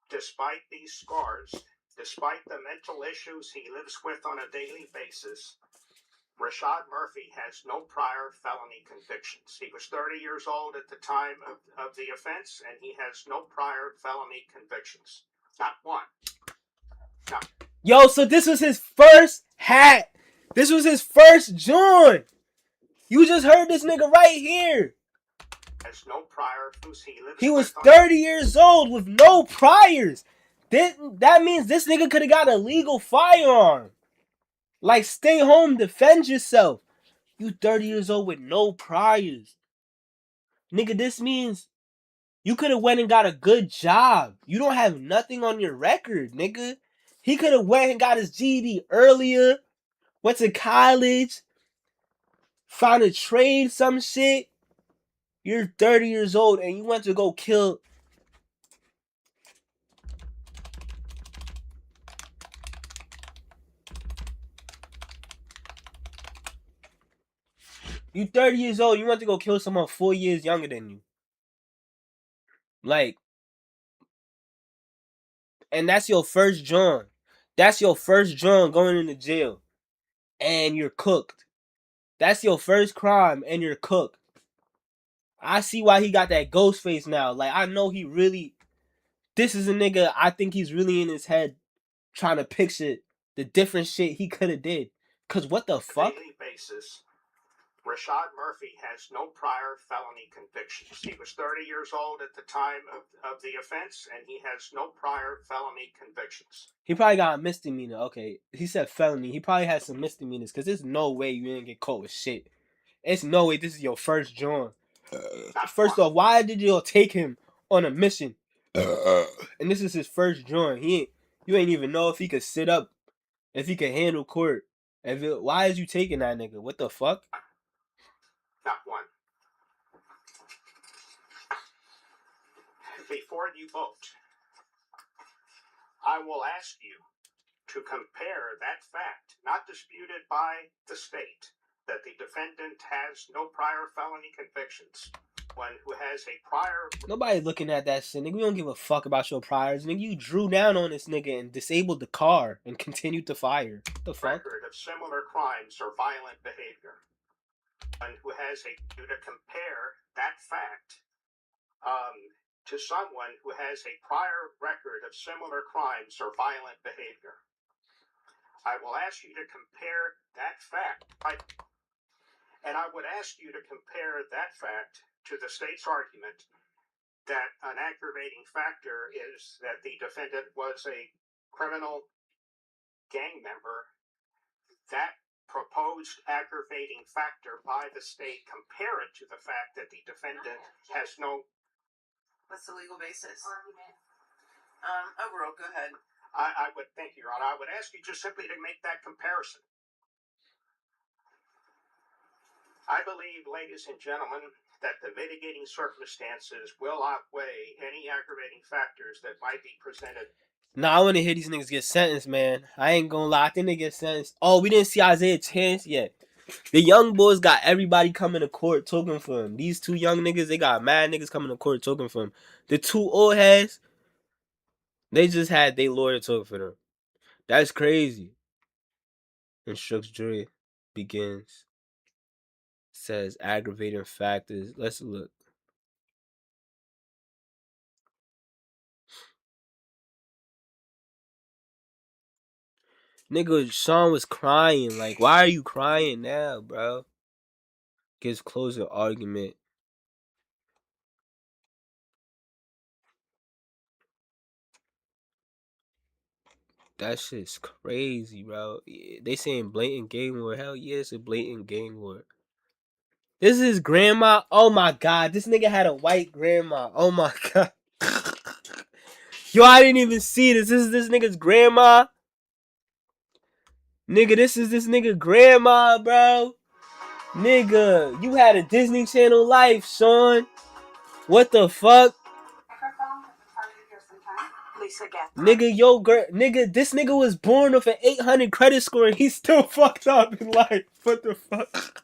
despite these scars, despite the mental issues he lives with on a daily basis, Rashad Murphy has no prior felony convictions. He was 30 years old at the time of the offense, and he has no prior felony convictions. Not one. No. Yo, so this was his first hat. This was his first joint. You just heard this nigga right here. Has no prior. He was 30 years old with no priors. That means this nigga could have got a legal firearm. Like, stay home, defend yourself. You 30 years old with no priors. Nigga, this means you could have went and got a good job. You don't have nothing on your record, nigga. He could have went and got his GED earlier, went to college, found a trade, some shit. You're 30 years old and you went to go kill. You 30 years old, you went to go kill someone 4 years younger than you. Like, and that's your first joint. That's your first joint going into jail. And you're cooked. That's your first crime and you're cooked. I see why he got that ghost face now. Like, I know he really... This is a nigga, I think he's really in his head trying to picture the different shit he could have did. Because what the fuck? On a daily basis, Rashad Murphy has no prior felony convictions. He was 30 years old at the time of the offense, and he has no prior felony convictions. He probably got a misdemeanor. Okay, he said felony. He probably has some misdemeanors, because there's no way you didn't get caught with shit. It's no way this is your first joint. First off, why did you take him on a mission? And this is his first joint. You ain't even know if he could sit up, if he could handle court. Why is you taking that nigga? What the fuck? Not one. Before you vote, I will ask you to compare that fact, not disputed by the state, that the defendant has no prior felony convictions. One who has a prior... Nobody looking at that shit, nigga. We don't give a fuck about your priors, nigga. You drew down on this nigga and disabled the car and continued to fire. What the fuck? Record of similar crimes or violent behavior. One who has to compare that fact to someone who has a prior record of similar crimes or violent behavior. I will ask you to compare that fact. And I would ask you to compare that fact to the state's argument that an aggravating factor is that the defendant was a criminal gang member. That proposed aggravating factor by the state, compare it to the fact that the defendant has no... What's the legal basis? Overall, go ahead. I would thank you, Your Honor. I would ask you just simply to make that comparison. I believe, ladies and gentlemen, that the mitigating circumstances will outweigh any aggravating factors that might be presented. Nah, I want to hear these niggas get sentenced, man. I ain't gonna lie. I think they get sentenced. Oh, we didn't see Isaiah Chance yet. The young boys got everybody coming to court talking for him. These two young niggas, they got mad niggas coming to court talking for him. The two old heads, they just had their lawyer talking for them. That's crazy. Instructs jury begins. Says aggravating factors. Let's look. Nigga, Sean was crying. Like, why are you crying now, bro? Gives closing argument. That shit's crazy, bro. They saying blatant gang war. Hell yeah, it's a blatant gang war. This is grandma. Oh my god, this nigga had a white grandma. Oh my god. Yo, I didn't even see this. This is this nigga's grandma. Nigga, this is this nigga grandma, bro. Nigga, you had a Disney Channel life, Sean. What the fuck? Lisa, get Nigga, yo, girl, nigga, this nigga was born with an 800 credit score and he's still fucked up in life. What the fuck?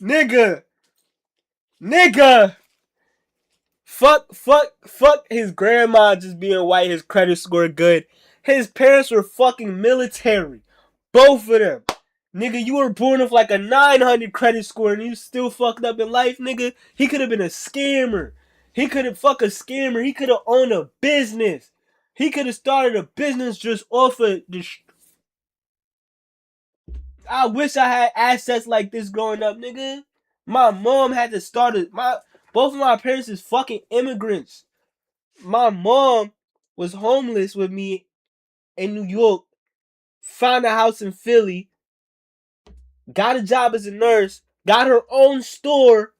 Nigga. Fuck his grandma just being white, his credit score good. His parents were fucking military. Both of them. Nigga, you were born with like a 900 credit score and you still fucked up in life, nigga. He could have been a scammer. He could have fucked a scammer. He could have owned a business. He could have started a business just off of the... I wish I had assets like this growing up, nigga. My mom had to start it. Both of my parents is fucking immigrants. My mom was homeless with me in New York, found a house in Philly, got a job as a nurse, got her own store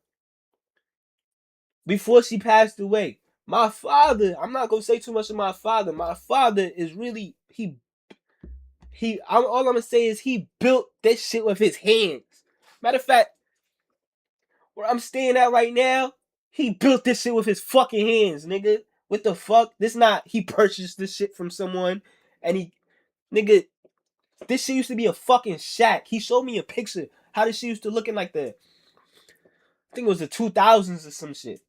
before she passed away. My father, I'm not gonna say too much of my father. My father is really all I'm gonna say is he built this shit with his hands. Matter of fact, where I'm staying at right now, he built this shit with his fucking hands, nigga. What the fuck? This not he purchased this shit from someone and nigga, this shit used to be a fucking shack. He showed me a picture how this shit used to look in like I think it was the 2000s or some shit.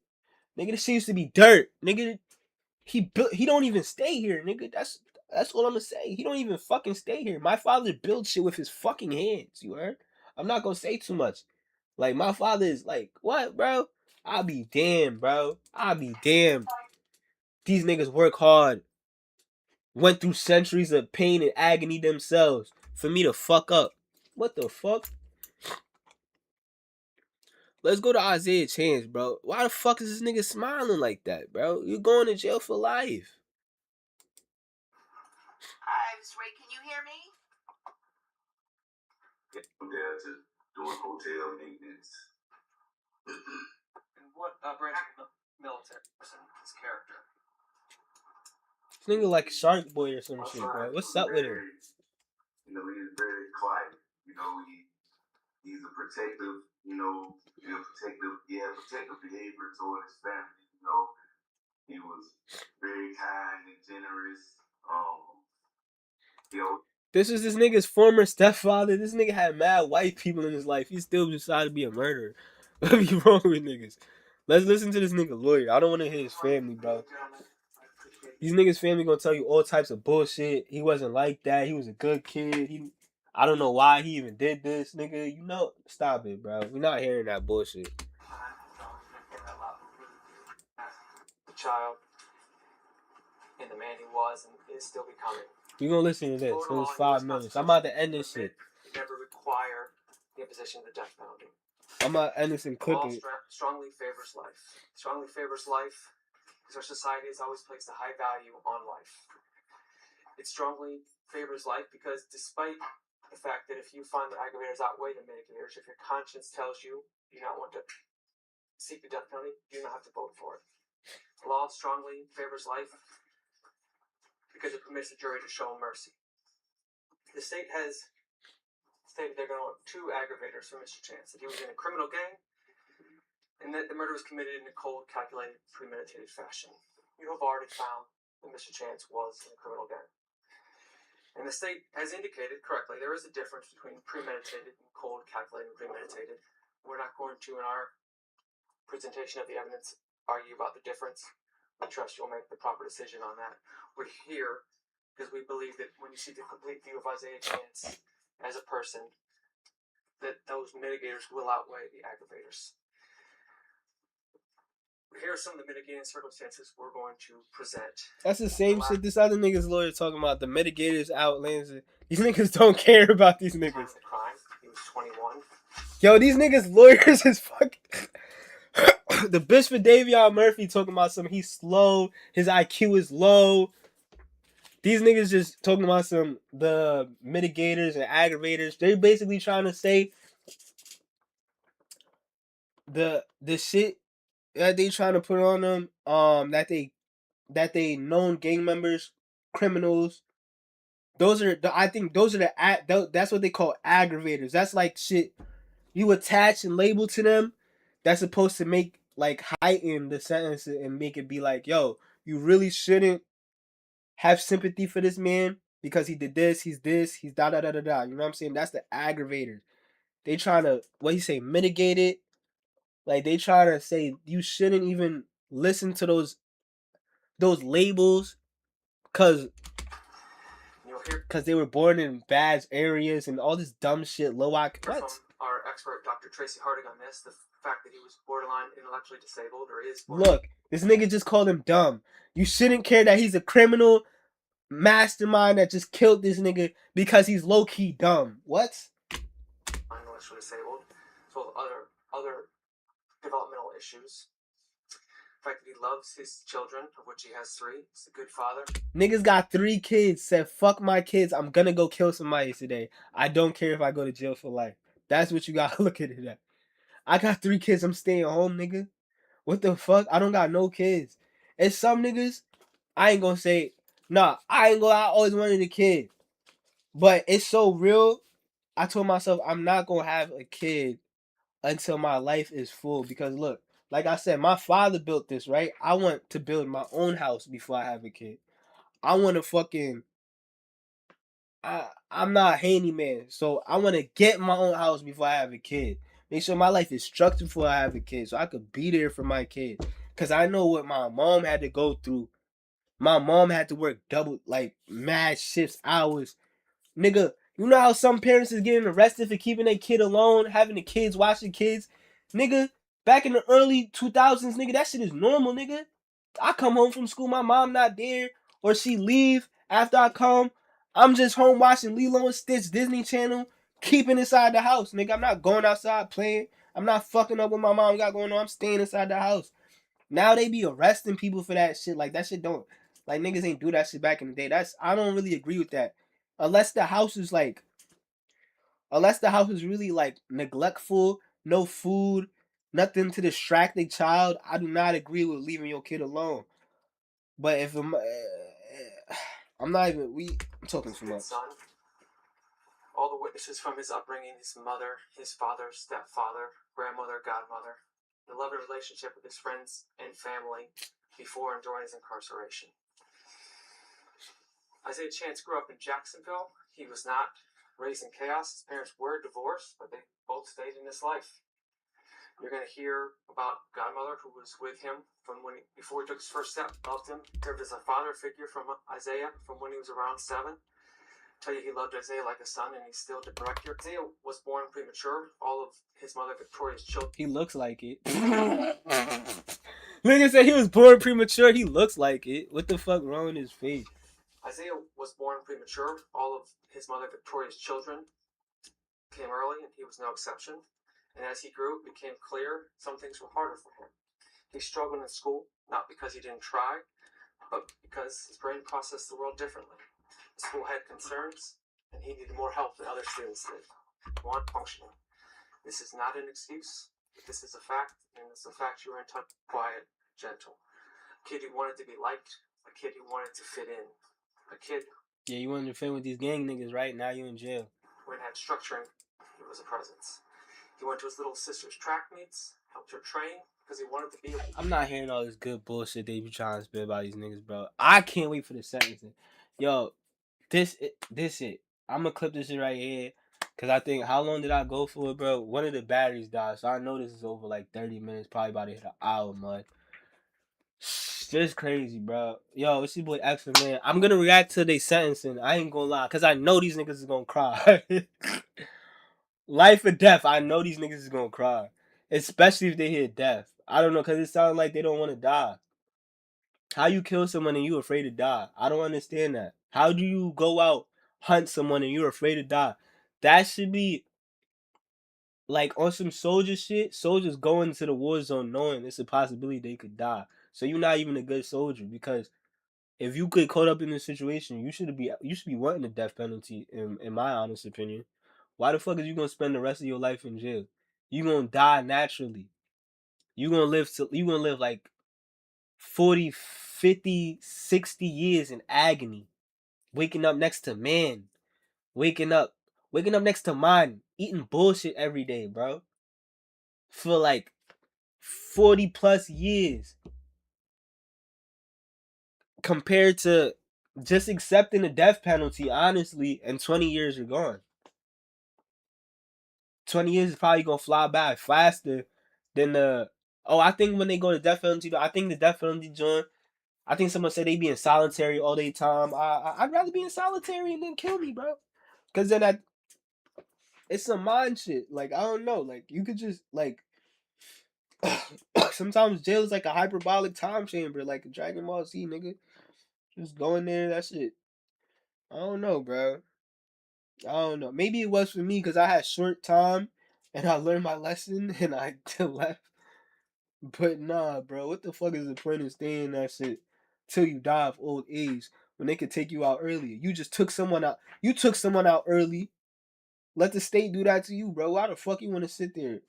Nigga, this shit used to be dirt. Nigga, he don't even stay here, nigga. That's all I'm gonna say. He don't even fucking stay here. My father built shit with his fucking hands, you heard? I'm not gonna say too much. Like, my father is like, what, bro? I'll be damned, bro. I'll be damned. These niggas work hard. Went through centuries of pain and agony themselves for me to fuck up. What the fuck? Let's go to Isaiah Chance, bro. Why the fuck is this nigga smiling like that, bro? You're going to jail for life. Hi, Miss Ray, can you hear me? Yeah, just doing hotel maintenance. And what branch of the military person is his character? This nigga like Shark Boy or some shit, bro. What's up with him? You know, he's very quiet. You know, he's a protective, protective behavior toward his family. You know, he was very kind and generous. This is this nigga's former stepfather. This nigga had mad white people in his life. He still decided to be a murderer. What be wrong with niggas? Let's listen to this nigga lawyer. I don't want to hear his family, bro. These niggas' family gonna tell you all types of bullshit. He wasn't like that. He was a good kid. I don't know why he even did this, nigga. You know, stop it, bro. We're not hearing that bullshit. The child and the man he was and is still becoming. You gonna listen to this? So it's 5 minutes. I'm about to end this shit. Never require the imposition of the death penalty. I'm about to end this and cook Law it. strongly favors life. Strongly favors life because our society has always placed a high value on life. It strongly favors life because despite the fact that if you find the aggravators outweigh the mitigators, if your conscience tells you do not want to seek the death penalty, you do not have to vote for it. The law strongly favors life because it permits the jury to show mercy. The state has stated they're going to want 2 aggravators for Mr. Chance, that he was in a criminal gang and that the murder was committed in a cold, calculated, premeditated fashion. You have already found that Mr. Chance was in a criminal gang. And the state has indicated correctly there is a difference between premeditated and cold, calculated, and premeditated. We're not going to, in our presentation of the evidence, argue about the difference. I trust you'll make the proper decision on that. We're here because we believe that when you see the complete view of Isaiah Chance as a person, that those mitigators will outweigh the aggravators. Here are some of the mitigating circumstances we're going to present. That's the same shit this other nigga's lawyer talking about. The mitigators outlands it. These niggas don't care about these Time niggas. of the crime, he was 21. Yo, these niggas lawyers is fucking... The bitch for Davion Murphy talking about some he's slow, his IQ is low. These niggas just talking about some the mitigators and aggravators. They're basically trying to say the shit that they trying to put on them, that they known gang members, criminals. I think those are that's what they call aggravators. That's like shit you attach and label to them. That's supposed to make like heighten the sentence and make it be like, yo, you really shouldn't have sympathy for this man because he did this, he's da da da da da. You know what I'm saying? That's the aggravators. They trying to mitigate it. Like they trying to say you shouldn't even listen to those labels because they were born in bad areas and all this dumb shit. Low IQ. What? From our expert, Dr. Tracy Harding, on this, the fact that he was borderline intellectually disabled or is. Look, this nigga just called him dumb. You shouldn't care that he's a criminal mastermind that just killed this nigga because he's low key dumb. What? Intellectually disabled, as well as other developmental issues. The fact that he loves his children, of which he has 3. He's a good father. Niggas got 3 kids, said, fuck my kids, I'm gonna go kill somebody today. I don't care if I go to jail for life. That's what you gotta look at it at. I got 3 kids, I'm staying home, nigga. What the fuck? I don't got no kids. And some niggas, I ain't gonna say, nah, I always wanted a kid. But it's so real, I told myself I'm not gonna have a kid until my life is full. Because look, like I said, my father built this, right? I want to build my own house before I have a kid. I want to fucking... I'm not a handyman, so I want to get my own house before I have a kid. Make sure my life is structured before I have a kid, so I could be there for my kid. Cause I know what my mom had to go through. My mom had to work double, like mad shifts, hours. Nigga, you know how some parents is getting arrested for keeping their kid alone, having the kids watch the kids? Nigga, back in the early 2000s, nigga, that shit is normal, nigga. I come home from school, my mom not there, or she leave after I come. I'm just home watching Lilo and Stitch, Disney Channel, keeping inside the house, nigga. I'm not going outside playing. I'm not fucking up what my mom got going on. I'm staying inside the house. Now they be arresting people for that shit. Like, that shit don't... Like, niggas ain't do that shit back in the day. I don't really agree with that. Unless the house is really, like, neglectful, no food, nothing to distract the child, I do not agree with leaving your kid alone. But if I'm talking too much. Son. All the witnesses from his upbringing, his mother, his father, stepfather, grandmother, godmother, the loving relationship with his friends and family before and during his incarceration. Isaiah Chance grew up in Jacksonville. He was not raised in chaos. His parents were divorced, but they both stayed in his life. You're going to hear about godmother who was with him before he took his first step, loved him, served as a father figure from Isaiah from when he was around 7. Tell you he loved Isaiah like a son, and he still did. Director Isaiah was born premature. All of his mother Victoria's children. He looks like it. Nigga said he was born premature. He looks like it. What the fuck wrong with his face? Isaiah was born premature. All of his mother Victoria's children came early, and he was no exception. And as he grew, it became clear some things were harder for him. He struggled in school, not because he didn't try, but because his brain processed the world differently. The school had concerns, and he needed more help than other students did. One functioning. This is not an excuse. This is a fact, and it's a fact you were in touch, quiet, gentle. A kid who wanted to be liked, a kid who wanted to fit in. a kid. Yeah, you wanted to fit with these gang niggas, right? Now you in jail. When it had structuring, he was a presence. He went to his little sister's track meets, helped her train, because he wanted to be able to... I'm not hearing all this good bullshit they be trying to spit about these niggas, bro. I can't wait for the sentencing. Yo, this it. I'm gonna clip this shit right here. Cause I think, how long did I go for it, bro? One of the batteries died, so I know this is over like 30 minutes, probably about to hit an hour, man. Just crazy, bro. Yo, it's your boy X, man. I'm gonna react to they sentencing. I ain't gonna lie, cause I know these niggas is gonna cry. Life or death, I know these niggas is gonna cry. Especially if they hear death. I don't know, cause it sounds like they don't want to die. How you kill someone and you afraid to die? I don't understand that. How do you go out, hunt someone and you're afraid to die? That should be like on some soldier shit. Soldiers go into the war zone knowing it's a possibility they could die. So you're not even a good soldier, because if you get caught up in this situation, you should be wanting the death penalty. In my honest opinion, why the fuck is you gonna spend the rest of your life in jail? You gonna die naturally. You gonna live like 40, 50, 60 years in agony, waking up next to man, waking up next to mine, eating bullshit every day, bro, for like 40 plus years, compared to just accepting the death penalty, honestly, and 20 years are gone. 20 years is probably gonna fly by faster than the... Oh, I think when they go to death penalty, I think the death penalty joint, I think someone said they be in solitary all day time. I'd rather be in solitary and then kill me, bro. Cause then it's some mind shit. Like, I don't know. Like, you could just like sometimes jail is like a hyperbolic time chamber, like a Dragon Ball Z, nigga. Just go in there, that shit. I don't know, bro. I don't know. Maybe it was for me because I had short time and I learned my lesson and I left. But nah, bro. What the fuck is the point of staying in that shit till you die of old age when they could take you out earlier? You just took someone out. You took someone out early. Let the state do that to you, bro. Why the fuck you want to sit there?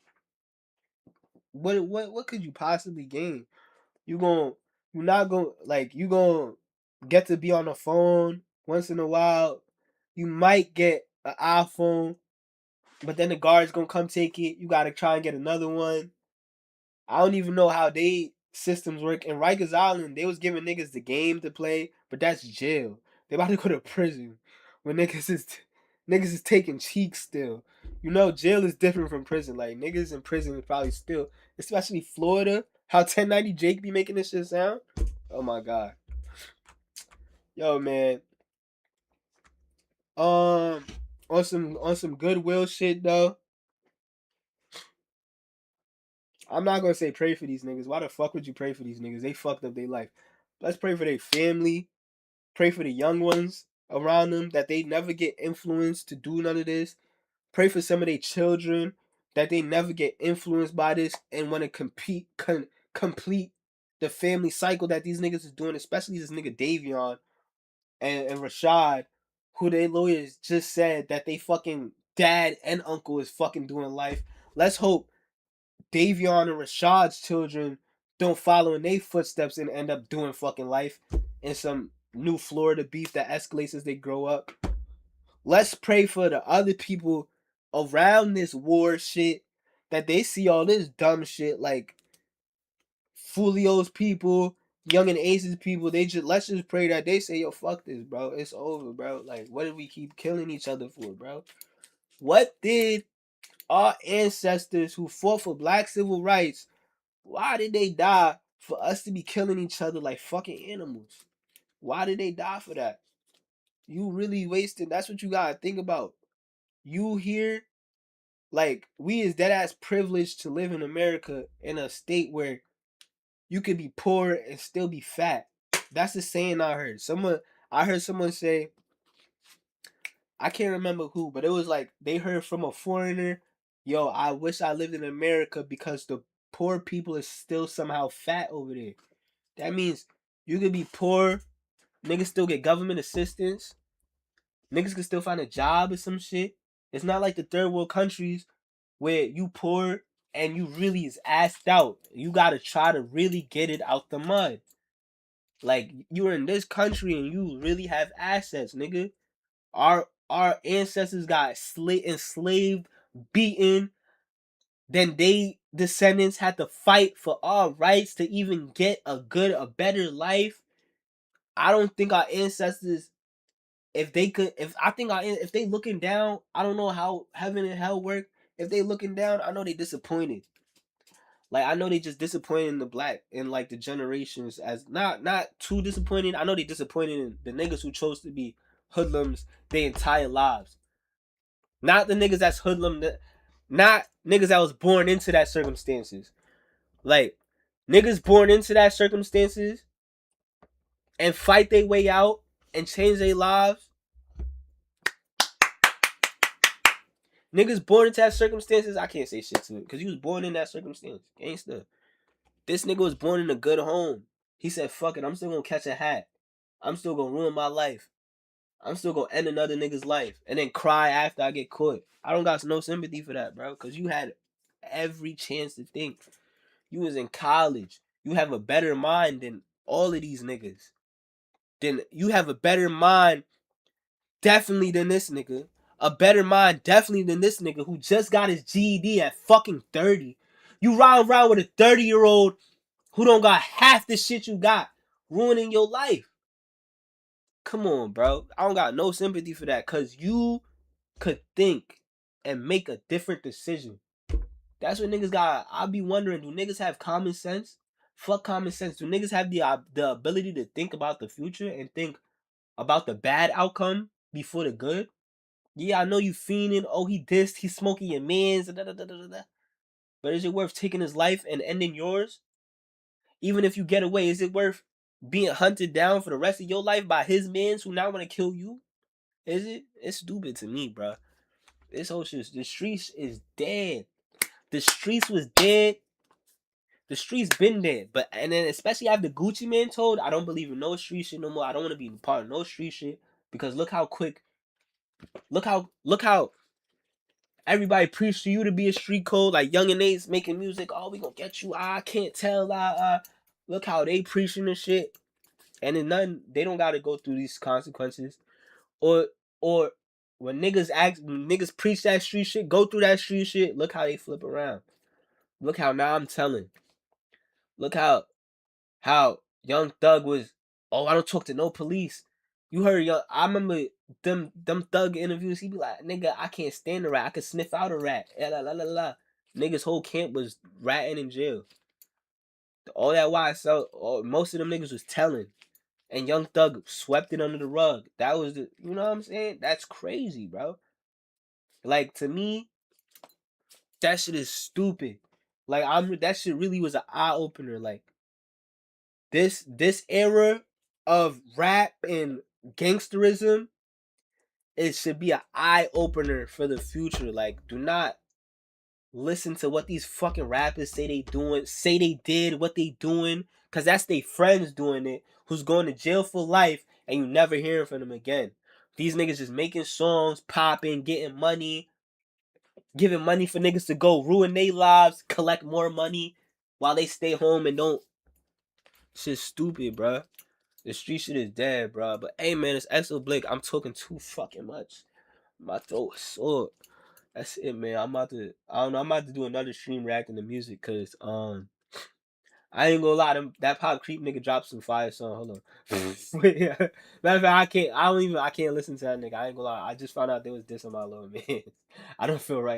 What could you possibly gain? You not gonna like you gonna get to be on the phone once in a while. You might get an iPhone, but then the guard's gonna come take it. You gotta try and get another one. I don't even know how they systems work. In Rikers Island, they was giving niggas the game to play, but that's jail. They about to go to prison when niggas is taking cheeks still. You know, jail is different from prison. Like, niggas in prison is probably still, especially Florida, how 1090 Jake be making this shit sound. Oh my god. Yo, man. On some goodwill shit though. I'm not gonna say pray for these niggas. Why the fuck would you pray for these niggas? They fucked up their life. Let's pray for their family. Pray for the young ones around them that they never get influenced to do none of this. Pray for some of their children that they never get influenced by this and want to complete the family cycle that these niggas is doing, especially this nigga Davion and Rashad, who their lawyers just said that they fucking dad and uncle is fucking doing life. Let's hope Davion and Rashad's children don't follow in their footsteps and end up doing fucking life in some new Florida beef that escalates as they grow up. Let's pray for the other people around this war shit that they see all this dumb shit like Fulio's people, Young and Ace's people. Let's just pray that they say, yo, fuck this, bro. It's over, bro. Like, what did we keep killing each other for, bro? What did our ancestors who fought for black civil rights, why did they die for us to be killing each other like fucking animals? Why did they die for that? You really wasted. That's what you gotta think about. You here, like, we is dead ass privileged to live in America in a state where you could be poor and still be fat. That's the saying I heard. I heard someone say, I can't remember who, but it was like they heard from a foreigner, yo, I wish I lived in America because the poor people is still somehow fat over there. That means you could be poor, niggas still get government assistance, niggas can still find a job or some shit. It's not like the third world countries where you poor and you really is assed out. You gotta try to really get it out the mud. Like, you're in this country and you really have assets, nigga. Our ancestors got enslaved, beaten. Then they descendants had to fight for our rights to even get a better life. I don't think our ancestors, if they looking down, I don't know how heaven and hell work. If they looking down, I know they disappointed. Like, I know they just disappointed in the black and like the generations, as not too disappointed. I know they disappointed in the niggas who chose to be hoodlums their entire lives. Not the niggas that's hoodlum, not niggas that was born into that circumstances. Like, niggas born into that circumstances and fight their way out and change their lives. Niggas born into that circumstances, I can't say shit to it because he was born in that circumstance. Gangsta. This nigga was born in a good home. He said, fuck it, I'm still gonna catch a hat. I'm still gonna ruin my life. I'm still gonna end another nigga's life and then cry after I get caught. I don't got no sympathy for that, bro, because you had every chance to think. You was in college. You have a better mind than all of these niggas. Then you have a better mind definitely than this nigga. A better mind definitely than this nigga who just got his GED at fucking 30. You ride around with a 30-year-old who don't got half the shit you got, ruining your life. Come on, bro. I don't got no sympathy for that, because you could think and make a different decision. That's what niggas got. I be wondering, do niggas have common sense? Fuck common sense. Do niggas have the ability to think about the future and think about the bad outcome before the good? Yeah, I know you fiending. Oh, he dissed. He's smoking your mans. But is it worth taking his life and ending yours? Even if you get away, is it worth being hunted down for the rest of your life by his mans who now want to kill you? Is it? It's stupid to me, bro. This whole shit, the streets is dead. The streets was dead. The streets been dead. But, and then especially after Gucci Man told, I don't believe in no street shit no more. I don't want to be part of no street shit. Because look how everybody preach to you to be a street code. Like Young and Ace making music. Oh, we gonna get you. I can't tell. Look how they preaching and shit. And then they don't gotta go through these consequences. Or when niggas preach that street shit, go through that street shit, look how they flip around. Look how now I'm telling. Look how Young Thug was, oh, I don't talk to no police. You heard I remember them Thug interviews, he be like, nigga, I can't stand a rat. I could sniff out a rat. La, la, la, la. Niggas whole camp was ratting in jail. All that most of them niggas was telling. And Young Thug swept it under the rug. That was you know what I'm saying? That's crazy, bro. Like, to me, that shit is stupid. Like, that shit really was an eye opener. Like, this era of rap and gangsterism, it should be an eye opener for the future. Like, do not listen to what these fucking rappers say they did what they doing, cause that's they friends doing it, who's going to jail for life, and you never hearing from them again. These niggas just making songs, popping, getting money, giving money for niggas to go ruin their lives, collect more money while they stay home and don't. Shit's stupid, bro. The street shit is dead, bro. But hey, man, it's XOBLICK. I'm talking too fucking much. My throat is sore. That's it, man. I'm about to do another stream reacting to music, cause I ain't gonna lie, that Pop Creep nigga dropped some fire song. Hold on. Yeah. Matter of fact, I can't listen to that nigga. I ain't gonna lie. I just found out there was diss on my little man. I don't feel right.